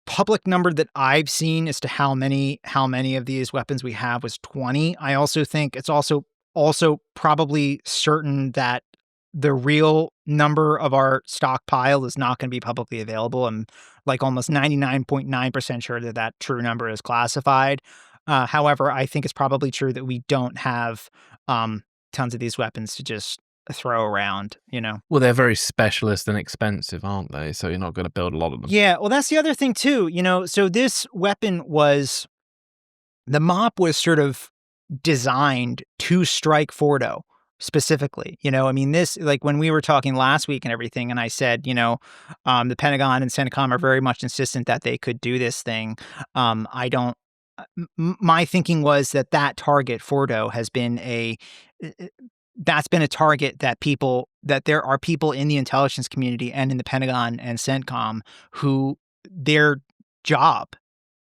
public number that I've seen as to how many of these weapons we have was 20. I also think it's also probably certain that the real number of our stockpile is not going to be publicly available. I'm like almost 99.9% sure that true number is classified. However, I think it's probably true that we don't have tons of these weapons to just throw around, you know? Well, they're very specialist and expensive, aren't they? So you're not going to build a lot of them. Yeah, well, that's the other thing too, you know? So this weapon was the MOP was sort of designed to strike Fordo specifically. You know, I mean, this, like when we were talking last week and everything, and I said, you know, the Pentagon and CENTCOM are very much insistent that they could do this thing. I don't. My thinking was that that target Fordo has been that's been a target that there are people in the intelligence community and in the Pentagon and CENTCOM who their job,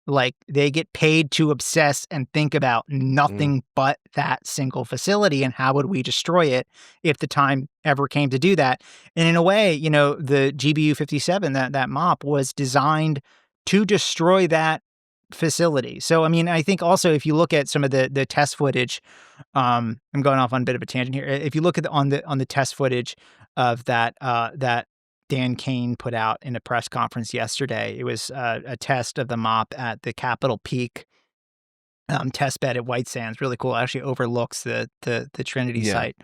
like, they get paid to obsess and think about nothing but that single facility and how would we destroy it if the time ever came to do that. And in a way, you know, the GBU-57, that MOP was designed to destroy that facility. So, I mean, I think also if you look at some of the test footage, I'm going off on a bit of a tangent here. If you look at on the test footage of that Dan Kane put out in a press conference yesterday. It was a test of the MOP at the Capitol Peak test bed at White Sands. Really cool. It actually overlooks the Trinity site.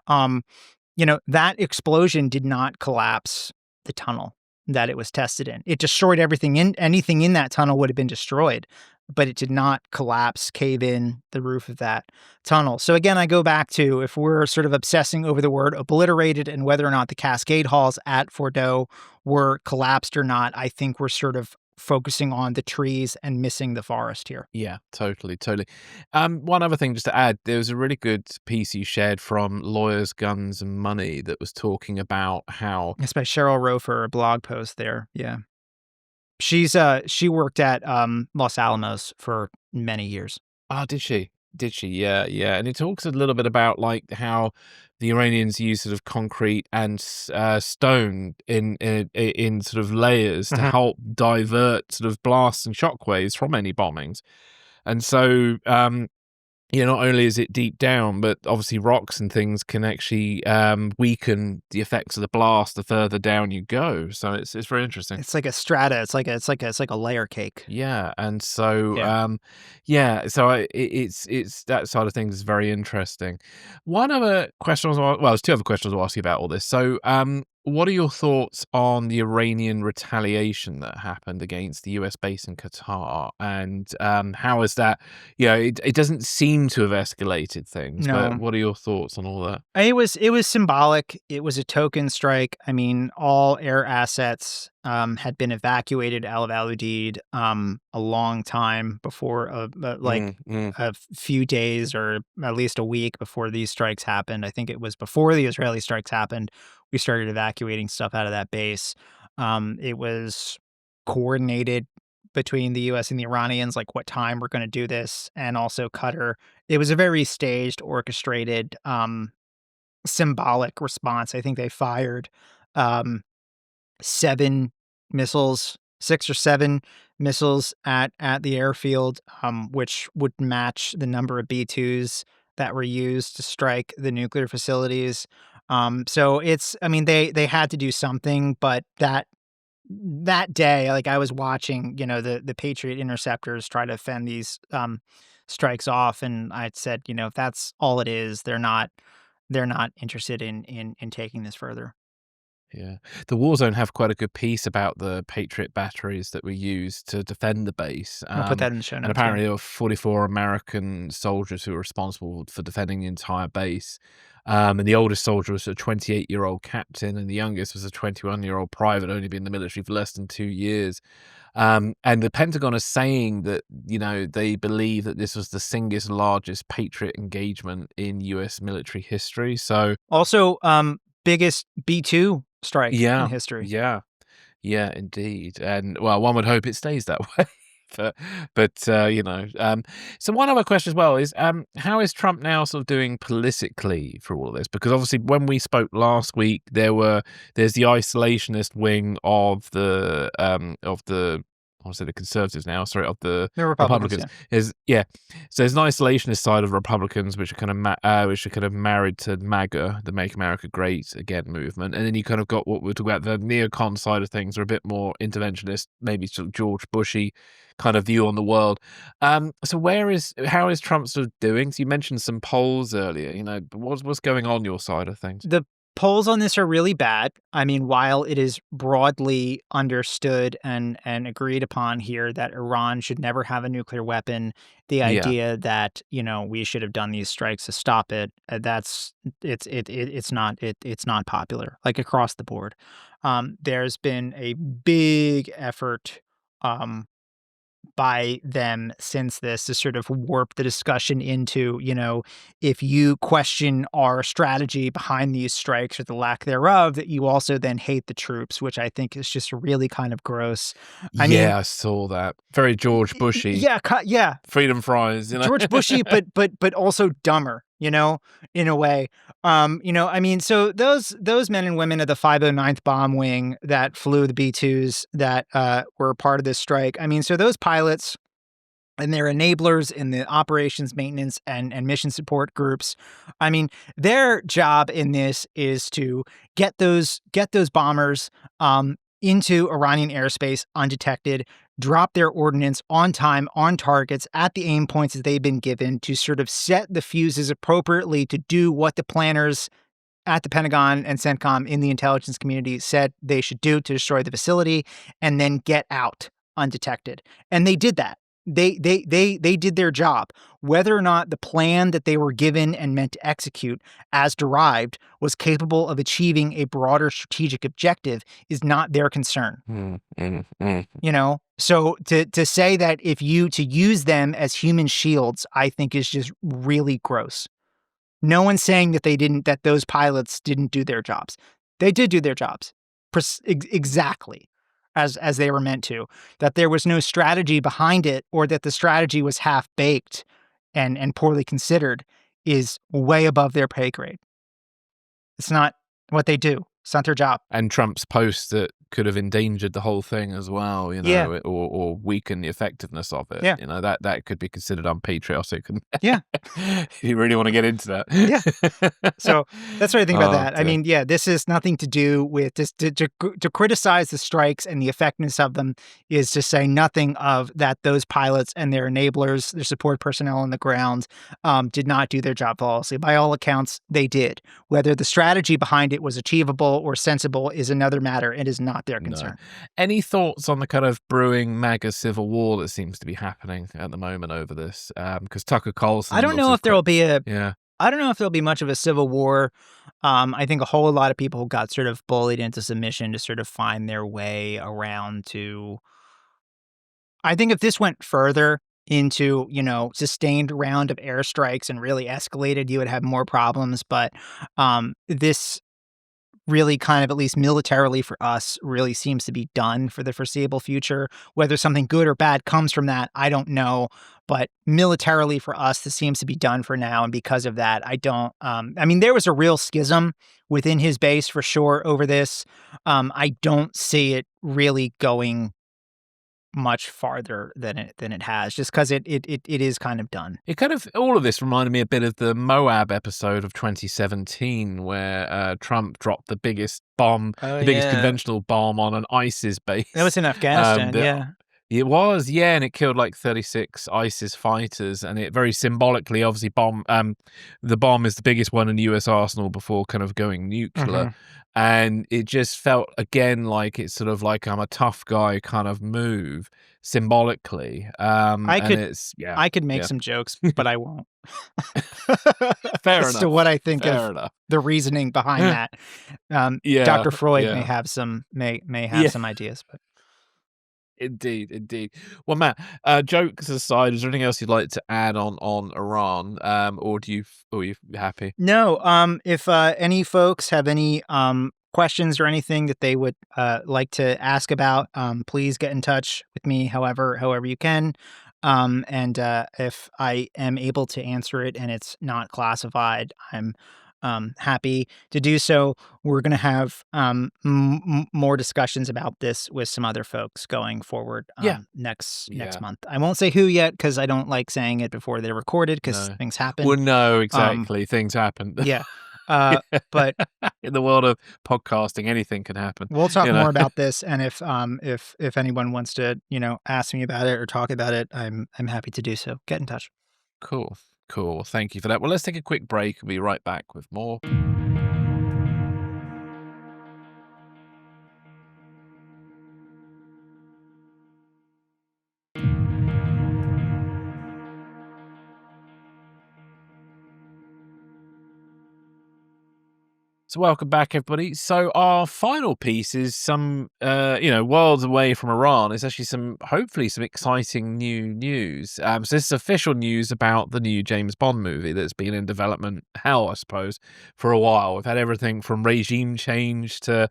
You know, that explosion did not collapse the tunnel that it was tested in. It destroyed anything in that tunnel would have been destroyed, but it did not collapse, cave in the roof of that tunnel. So again, I go back to, if we're sort of obsessing over the word obliterated and whether or not the Cascade halls at Fordo were collapsed or not, I think we're sort of focusing on the trees and missing the forest here. Yeah, totally. One other thing just to add, there was a really good piece you shared from Lawyers, Guns and Money that was talking about how... It's by Cheryl Rofer, a blog post there. Yeah. She worked at Los Alamos for many years. Oh, did she? Yeah. And it talks a little bit about like how the Iranians use sort of concrete and stone in sort of layers to help divert sort of blasts and shockwaves from any bombings. And so, not only is it deep down, but obviously rocks and things can actually weaken the effects of the blast the further down you go. So it's very interesting. It's like a strata. It's like a layer cake. Yeah, and so it's that side of things is very interesting. One other question there's two other questions I'll ask you about all this. So, what are your thoughts on the Iranian retaliation that happened against the US base in Qatar, and how is that? It doesn't seem to have escalated things. No. But what are your thoughts on all that? It was symbolic. It was a token strike. I mean, all air assets had been evacuated out of Al-Udeid a long time before, a few days or at least a week before these strikes happened. I think it was before the Israeli strikes happened, we started evacuating stuff out of that base. It was coordinated between the US and the Iranians, like what time we're going to do this, and also Qatar. It was a very staged, orchestrated, symbolic response. I think they fired 6 or 7 missiles at the airfield, which would match the number of B-2s that were used to strike the nuclear facilities. So they had to do something, but that day, like, I was watching, the Patriot interceptors try to fend these strikes off, and I said, if that's all it is, they're not interested in taking this further. Yeah. The war zone have quite a good piece about the Patriot batteries that were used to defend the base. I'll put that in the show notes. And apparently there were 44 American soldiers who were responsible for defending the entire base. And the oldest soldier was a 28-year-old captain, and the youngest was a 21-year-old private, only been in the military for less than 2 years. And the Pentagon is saying that, they believe that this was the single largest Patriot engagement in U.S. military history. So also, biggest B-2 strike in history. Yeah, indeed. And one would hope it stays that way. But so one other question as well is, how is Trump now sort of doing politically for all of this? Because obviously when we spoke last week, there's the isolationist wing of the want to say the conservatives now, sorry, of the The Republicans, is So there's an isolationist side of Republicans, which are kind of married to MAGA, the Make America Great Again movement, and then you kind of got what we're talking about, the neocon side of things, are a bit more interventionist, maybe sort of George Bushy kind of view on the world. So how is Trump sort of doing? So you mentioned some polls earlier. But what's going on your side of things? The polls on this are really bad. I mean, while it is broadly understood and agreed upon here that Iran should never have a nuclear weapon, the Yeah. idea that we should have done these strikes to stop it, it's not popular, like, across the board. There's been a big effort by them since this to sort of warp the discussion into, if you question our strategy behind these strikes or the lack thereof, that you also then hate the troops, which I think is just really kind of gross. I mean, I saw that. Very George Bushy. Yeah. Freedom fries, George Bushy, but also dumber, in a way. I mean, so those men and women of the 509th Bomb Wing that flew the B-2s that were part of this strike. I mean, so those pilots and their enablers in the operations, maintenance, and mission support groups. I mean, their job in this is to get those bombers into Iranian airspace undetected, drop their ordnance on time, on targets, at the aim points that they've been given, to sort of set the fuses appropriately to do what the planners at the Pentagon and CENTCOM in the intelligence community said they should do to destroy the facility, and then get out undetected. And they did that. They did their job. Whether or not the plan that they were given and meant to execute as derived was capable of achieving a broader strategic objective is not their concern. So to say that to use them as human shields, I think is just really gross. No one's saying that those pilots didn't do their jobs. They did do their jobs exactly as they were meant to, that there was no strategy behind it, or that the strategy was half-baked and poorly considered, is way above their pay grade. It's not what they do. It's not their job. And Trump's post that could have endangered the whole thing as well, or weakened the effectiveness of it. Yeah. That could be considered unpatriotic. Yeah. If you really want to get into that. Yeah. So that's what I think about that. Dear. I mean, this is nothing to do with this. To criticize the strikes and the effectiveness of them is to say nothing of that those pilots and their enablers, their support personnel on the ground, did not do their job flawlessly. By all accounts, they did. Whether the strategy behind it was achievable or sensible is another matter. It is not their concern. No. Any thoughts on the kind of brewing MAGA civil war that seems to be happening at the moment over this? Because Tucker Carlson, I don't know if there will be I don't know if there'll be much of a civil war. I think a whole lot of people got sort of bullied into submission to sort of find their way around to. I think if this went further into, sustained round of airstrikes and really escalated, you would have more problems. But this really kind of, at least militarily for us, really seems to be done for the foreseeable future. Whether something good or bad comes from that, I don't know. But militarily for us, this seems to be done for now. And because of that, I don't, I mean, there was a real schism within his base for sure over this. I don't see it really going much farther than it has, just because it is kind of done. All of this reminded me a bit of the Moab episode of 2017, where Trump dropped the biggest bomb, biggest conventional bomb on an ISIS base. That was in Afghanistan, It was, and it killed like 36 ISIS fighters, and it very symbolically, obviously, the bomb is the biggest one in the US arsenal before kind of going nuclear. And it just felt, again, like it's sort of like I'm a tough guy kind of move symbolically. I could make some jokes, but I won't. Fair enough. As to what I think of the reasoning behind that. Dr. Freud may have some some ideas, but. Indeed. Well, Matt, jokes aside, is there anything else you'd like to add on Iran, or are you happy? No. If any folks have any questions or anything that they would like to ask about, please get in touch with me however you can. And if I am able to answer it and it's not classified, I'm happy to do so. We're going to have more discussions about this with some other folks going forward next month. I won't say who yet because I don't like saying it before they're recorded because things happen. Well, no, exactly. Things happen. Yeah. But in the world of podcasting, anything can happen. We'll talk more about this, and if anyone wants to, ask me about it or talk about it, I'm happy to do so. Get in touch. Cool. Thank you for that. Well, let's take a quick break. We'll be right back with more. So welcome back, everybody. So our final piece is some, worlds away from Iran. It's actually hopefully some exciting new news. So this is official news about the new James Bond movie that's been in development hell, I suppose, for a while. We've had everything from regime change to,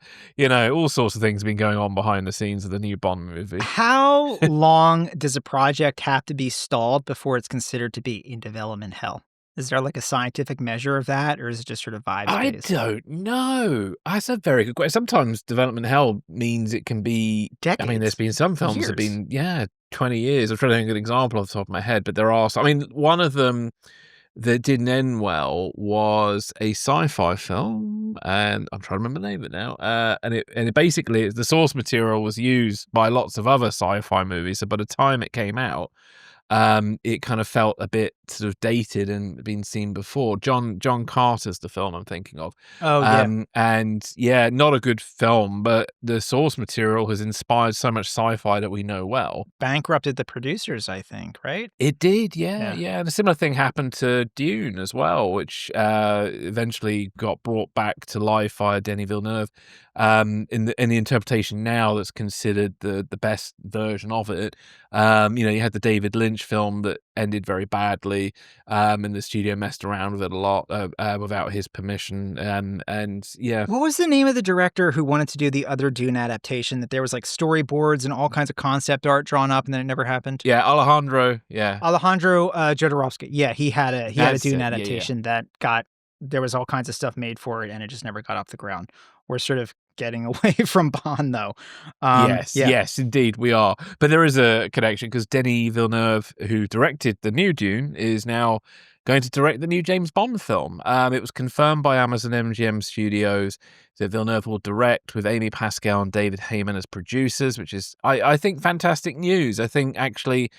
all sorts of things have been going on behind the scenes of the new Bond movie. How long does a project have to be stalled before it's considered to be in development hell? Is there like a scientific measure of that, or is it just sort of vibes based? I don't know. That's a very good question. Sometimes development hell means it can be decades. I mean, there's been some films that have been 20 years. I'm trying to think of an example off the top of my head, but there are. I mean, one of them that didn't end well was a sci-fi film, and I'm trying to remember the name of it now. And it basically the source material was used by lots of other sci-fi movies. So by the time it came out, it kind of felt a bit sort of dated and been seen before. John Carter's the film I'm thinking of. Oh, yeah. And not a good film, but the source material has inspired so much sci-fi that we know well. Bankrupted the producers, I think, right? It did, yeah. And a similar thing happened to Dune as well, which eventually got brought back to life by Denis Villeneuve. In the interpretation now that's considered the best version of it. You had the David Lynch film that ended very badly, and the studio messed around with it a lot without his permission. What was the name of the director who wanted to do the other Dune adaptation? That there was like storyboards and all kinds of concept art drawn up, and then it never happened. Yeah, Alejandro Jodorowsky. Yeah, he had a Dune adaptation that there was all kinds of stuff made for it, and it just never got off the ground. We're sort of getting away from Bond, though. Yes, indeed, we are. But there is a connection because Denis Villeneuve, who directed the new Dune, is now going to direct the new James Bond film. It was confirmed by Amazon MGM Studios that Villeneuve will direct with Amy Pascal and David Heyman as producers, which is, I think, fantastic news. I think, actually,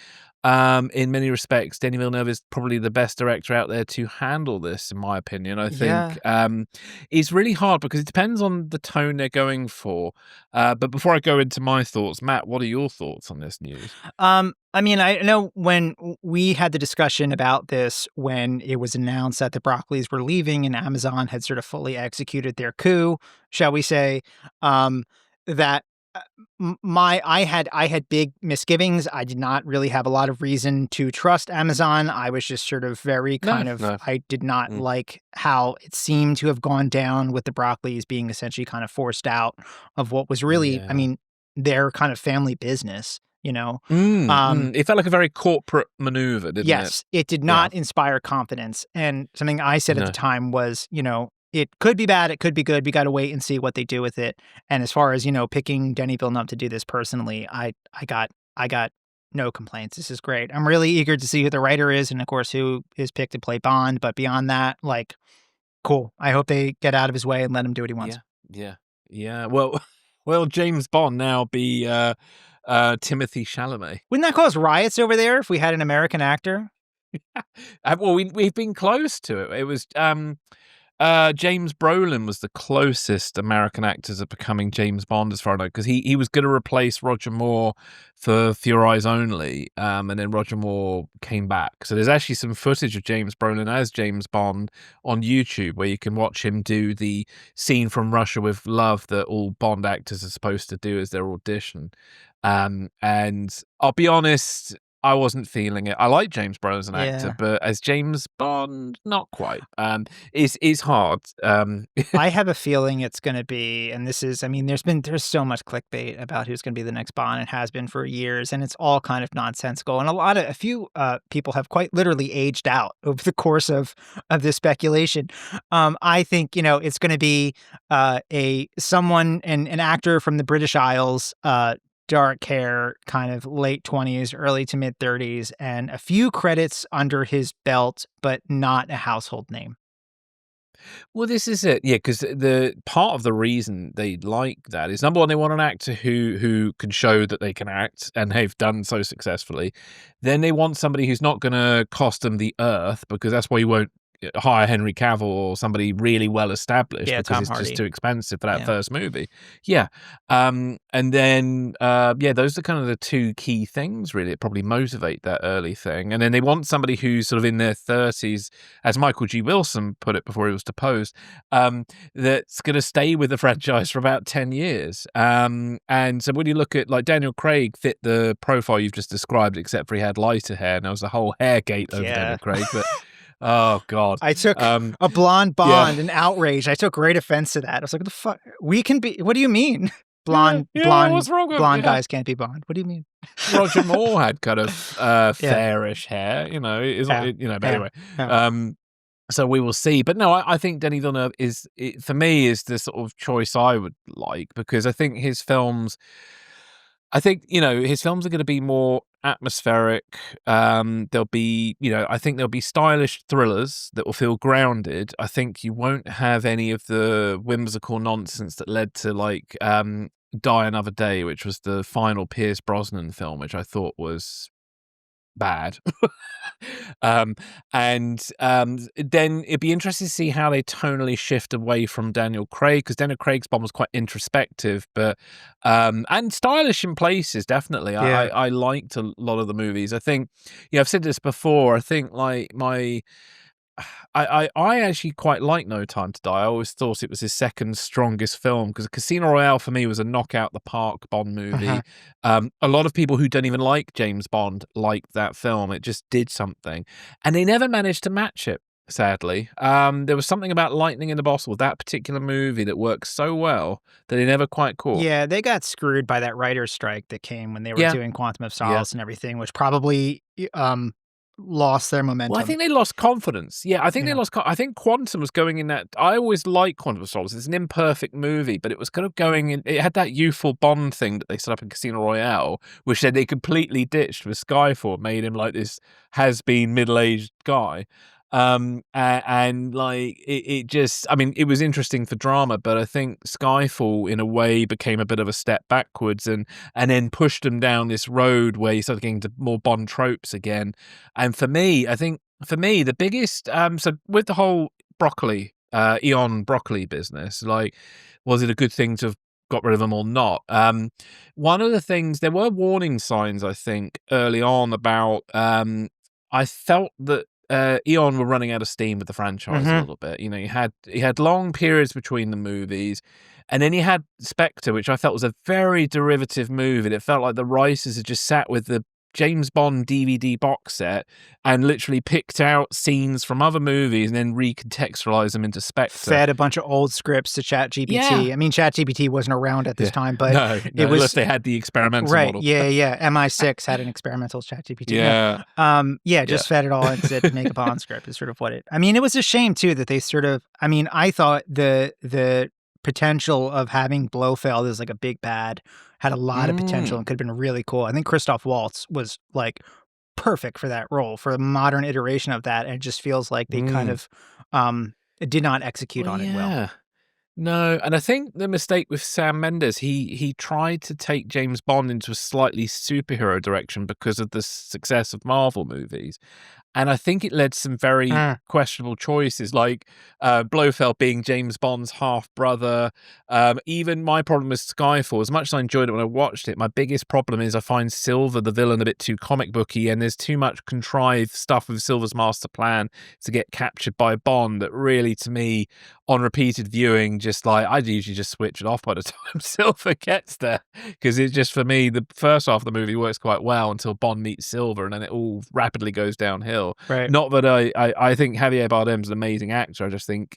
in many respects, Denis Villeneuve is probably the best director out there to handle this, in my opinion. I think it's really hard because it depends on the tone they're going for. But before I go into my thoughts, Matt, what are your thoughts on this news? I mean, I know when we had the discussion about this, when it was announced that the Broccoli's were leaving and Amazon had sort of fully executed their coup, shall we say, that I had big misgivings. I did not really have a lot of reason to trust Amazon. I was just sort of very I did not like how it seemed to have gone down with the Broccoli's being essentially kind of forced out of what was really, I mean, their kind of family business. It felt like a very corporate maneuver, didn't it? Yes, it did not inspire confidence. And something I said at the time was, it could be bad, it could be good. We got to wait and see what they do with it. And as far as, picking Denis Villeneuve to do this personally, I got no complaints. This is great. I'm really eager to see who the writer is and, of course, who is picked to play Bond. But beyond that, cool. I hope they get out of his way and let him do what he wants. Yeah. Well, James Bond now be Timothy Chalamet. Wouldn't that cause riots over there if we had an American actor? Well, we've been close to it. It was James Brolin was the closest American actor to becoming James Bond, as far as I know, because he was going to replace Roger Moore for Your Eyes Only, and then Roger Moore came back. So there's actually some footage of James Brolin as James Bond on YouTube where you can watch him do the scene from Russia with Love that all Bond actors are supposed to do as their audition. And I'll be honest, I wasn't feeling it. I like James Brolin as an actor, Yeah. but as James Bond, not quite. It's hard. I have a feeling it's gonna be, and this is, I mean, there's so much clickbait about who's gonna be the next Bond, and has been for years, and it's all kind of nonsensical, and a few people have quite literally aged out over the course of this speculation. I think, it's gonna be an actor from the British Isles, dark hair, kind of late 20s, early to mid 30s, and a few credits under his belt, but not a household name. Well, this is it, yeah. Because the part of the reason they like that is, number one, they want an actor who can show that they can act, and they've done so successfully. Then they want somebody who's not gonna cost them the earth, because that's why you won't hire Henry Cavill or somebody really well established, Yeah, because Tom it's just Hardy. too expensive for that Yeah. first movie. Yeah. And then, yeah, those are kind of the two key things really that probably motivate that early thing. And then they want somebody who's sort of in their 30s, as Michael G. Wilson put it before he was deposed, that's going to stay with the franchise for about 10 years. And so when you look at, like, Daniel Craig fit the profile you've just described, except for he had lighter hair, and there was a whole hair gate over Yeah. Daniel Craig. But oh God, I took a blonde yeah. Bond and outrage. I took great offense to that. I was like, "What the fuck? We can be. What do you mean? Blonde, Yeah, what's wrong with blonde yeah. guys can't be Bond. What do you mean?" Roger Moore had kind of Yeah. fairish hair, it's not, Yeah. but Yeah. anyway. Yeah. So we will see. But no, I think Denis Villeneuve for me, is the sort of choice I would like, because I think his films, his films are going to be more atmospheric. There'll be, I think there'll be stylish thrillers that will feel grounded. I think you won't have any of the whimsical nonsense that led to, like, Die Another Day, which was the final Pierce Brosnan film, which I thought was bad. um, and then it'd be interesting to see how they tonally shift away from Daniel Craig, because Daniel Craig's Bond was quite introspective, but and stylish in places. Definitely, Yeah. I liked a lot of the movies. I think, I've said this before. I think, like, I actually quite like No Time to Die. I always thought it was his second strongest film, because Casino Royale for me was a knockout the park Bond movie. Uh-huh. A lot of people who don't even like James Bond liked that film. It just did something, and they never managed to match it, sadly. There was something about Lightning in the Bottle, that particular movie, that worked so well that they never quite caught. Yeah, they got screwed by that writer's strike that came when they were Yeah, doing Quantum of yeah. Solace and everything, which probably lost their Well, I momentum. think they lost confidence. Yeah, I think they Yeah. lost. I think Quantum was going in that. I always like Quantum of Solace. It's an imperfect movie, but it was kind of going in. It had that youthful Bond thing that they set up in Casino Royale, which then they completely ditched with Skyfall. Made him like this has-been middle-aged guy. And like it just, I mean, it was interesting for drama, but I think Skyfall in a way became a bit of a step backwards, and then pushed them down this road where you started getting to more Bond tropes again. And for me, I think the biggest, so with the whole Eon broccoli business, like, was it a good thing to have got rid of them or not? One of the things, there were warning signs, I think, early on about, I felt that Eon were running out of steam with the franchise a little bit. You had long periods between the movies, and then you had Spectre, which I felt was a very derivative move, and it felt like the writers had just sat with the James Bond DVD box set and literally picked out scenes from other movies and then recontextualized them into Spectre. Fed a bunch of old scripts to ChatGPT. Yeah. I mean, ChatGPT wasn't around at this time, but no, it was, unless they had the experimental right. model. Yeah. MI6 had an experimental ChatGPT. Yeah. Just fed it all and said, make a Bond script is sort of what it. I mean, it was a shame too that they sort of. I mean, I thought the potential of having Blofeld as like a big bad had a lot of potential and could have been really cool. I think Christoph Waltz was like perfect for that role, for a modern iteration of that, and it just feels like they kind of did not execute on it well. No, and I think the mistake with Sam Mendes, he tried to take James Bond into a slightly superhero direction because of the success of Marvel movies. And I think it led to some very questionable choices, like Blofeld being James Bond's half-brother. Even my problem with Skyfall, as much as I enjoyed it when I watched it, my biggest problem is I find Silver, the villain, a bit too comic booky, and there's too much contrived stuff with Silver's master plan to get captured by Bond that really, to me, on repeated viewing, just like, I'd usually just switch it off by the time Silver gets there. Because it's just, for me, the first half of the movie works quite well until Bond meets Silver, and then it all rapidly goes downhill. Right. Not that I think Javier Bardem's an amazing actor. I just think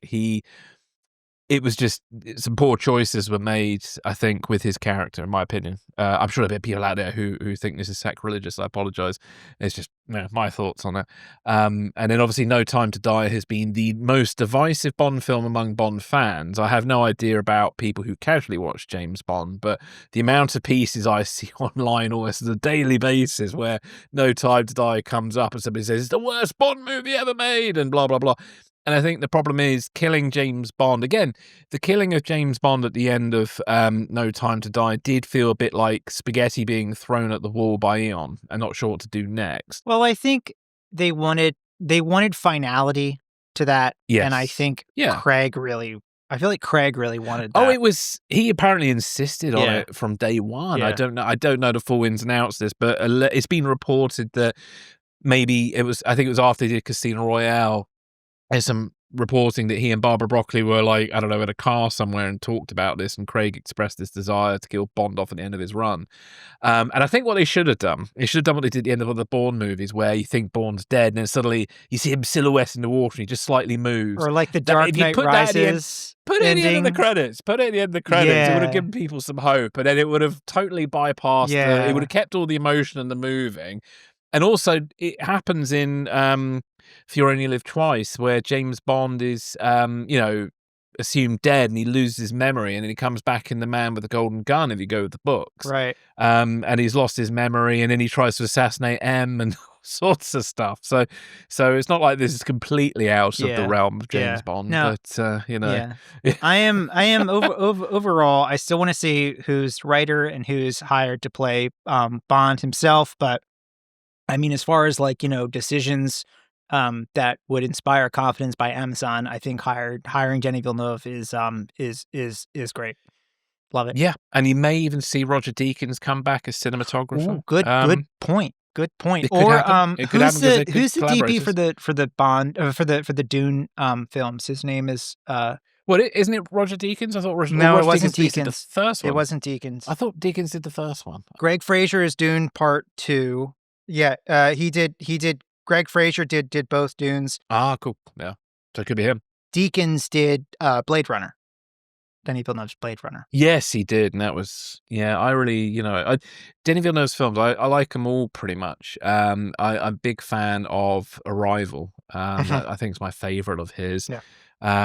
it was just some poor choices were made, I think, with his character, in my opinion. I'm sure there are people out there who think this is sacrilegious. I apologize. It's just my thoughts on it. And then obviously No Time to Die has been the most divisive Bond film among Bond fans. I have no idea about people who casually watch James Bond, but the amount of pieces I see online almost on a daily basis where No Time to Die comes up and somebody says, it's the worst Bond movie ever made, and blah, blah, blah. And I think the problem is killing James Bond. Again, the killing of James Bond at the end of No Time to Die did feel a bit like spaghetti being thrown at the wall by Eon and not sure what to do next. Well, I think they wanted finality to that. Yes. And I think Yeah. I feel like Craig really wanted that. Oh, he apparently insisted on it from day one. Yeah. I don't know the full ins and outs of this, but it's been reported that maybe I think it was after they did Casino Royale. There's some reporting that he and Barbara Broccoli were like, I don't know, in a car somewhere and talked about this, and Craig expressed this desire to kill Bond off at the end of his run. And I think what they should have done, what they did at the end of the Bourne movies, where you think Bond's dead, and then suddenly you see him silhouette in the water and he just slightly moves. Or like the Dark Knight Rises. Put it at the end of the credits. Put it at the end of the credits. Yeah. It would have given people some hope, and then it would have totally bypassed it would have kept all the emotion and the moving. And also, it happens in You Only Live Twice, where James Bond is, assumed dead, and he loses his memory, and then he comes back in The Man with the Golden Gun, if you go with the books. Right. And he's lost his memory, and then he tries to assassinate M and all sorts of stuff. So it's not like this is completely out of the realm of James Bond, but, I am overall, I still want to see who's writer and who's hired to play Bond himself, but I mean, as far as decisions that would inspire confidence by Amazon, I think hiring Denis Villeneuve is great. Love it. Yeah, and you may even see Roger Deakins come back as cinematographer. Ooh, good point. Good point. It could happen. It could happen because they're good who's the DP collaborators. for the Bond for the Dune films? His name is Well, isn't it Roger Deakins? I thought Roger it wasn't Deakins did the Deakins. first one. It wasn't Deakins. I thought Deakins did the first one. Greg Fraser is Dune Part 2. Yeah, he did. Greg Fraser did both Dunes. Ah, cool. Yeah, so it could be him. Deakins did Blade Runner. Denis Villeneuve's Blade Runner. Yes, he did, and that was I really Denis Villeneuve's films. I like them all pretty much. I'm a big fan of Arrival. I think it's my favorite of his. Yeah.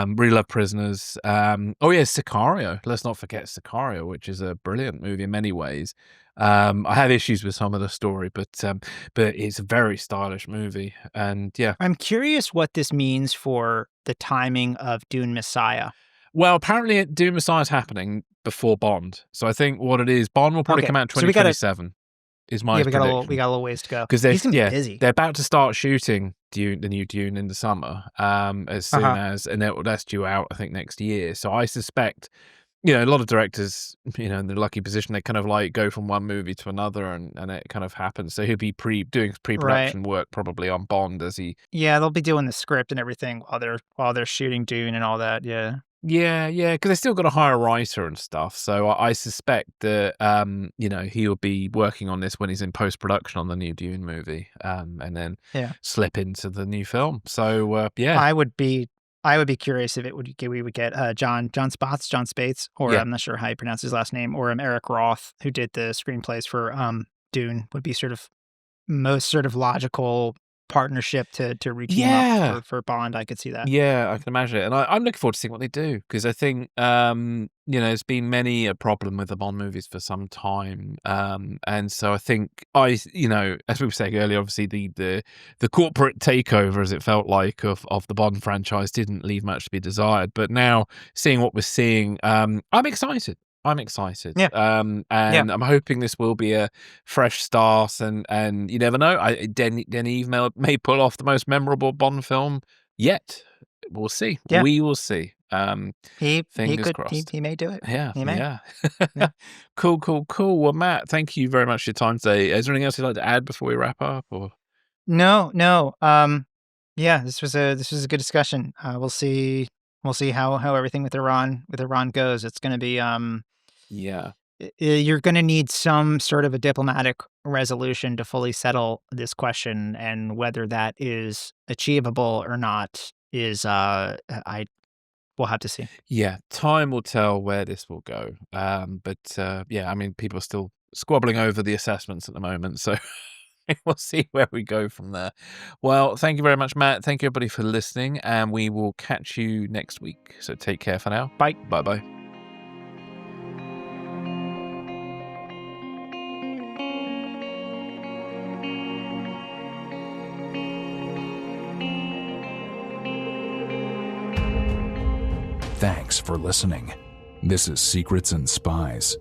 Really love Prisoners. Sicario. Let's not forget Sicario, which is a brilliant movie in many ways. I have issues with some of the story, but it's a very stylish movie, and yeah. I'm curious what this means for the timing of Dune Messiah. Well, apparently Dune Messiah is happening before Bond, so I think what it is, Bond will probably come out in 2027. Is my prediction. We got a little ways to go because he's gonna be busy. They're about to start shooting the new Dune in the summer, as soon as, and that's due out I think next year. So I suspect, a lot of directors, in the lucky position, they kind of like go from one movie to another, and it kind of happens. So he'll be doing pre-production work probably on Bond as he. Yeah, they'll be doing the script and everything while they're shooting Dune and all that. Yeah. Yeah, because they still got to hire a writer and stuff. So I suspect that he'll be working on this when he's in post production on the new Dune movie, and then slip into the new film. So I would be curious if we would get John Spates, or I'm not sure how you pronounce his last name, or Eric Roth, who did the screenplays for Dune, would be sort of most sort of logical partnership to reteam up for Bond. I could see that. Yeah, I can imagine it. And I'm looking forward to seeing what they do, because I think, there's been many a problem with the Bond movies for some time. And so I think as we were saying earlier, obviously the corporate takeover, as it felt like, of the Bond franchise didn't leave much to be desired. But now seeing what we're seeing, I'm excited. I'm excited. Yeah. And I'm hoping this will be a fresh start. And you never know. Denis may pull off the most memorable Bond film yet. We'll see. Yeah. We will see. He Fingers could crossed. he may do it. Yeah. He may. Yeah. Yeah. Cool. Well, Matt, thank you very much for your time today. Is there anything else you'd like to add before we wrap up? Or No. Yeah, this was a good discussion. We'll see how everything with Iran goes. It's going to be yeah. you're going to need some sort of a diplomatic resolution to fully settle this question, and whether that is achievable or not is we'll have to see. Yeah, time will tell where this will go. But yeah, I mean, people are still squabbling over the assessments at the moment, so we'll see where we go from there. Well, thank you very much, Matt. Thank you, everybody, for listening, and we will catch you next week. So take care for now. Bye. Bye. Thanks for listening. This is Secrets and Spies.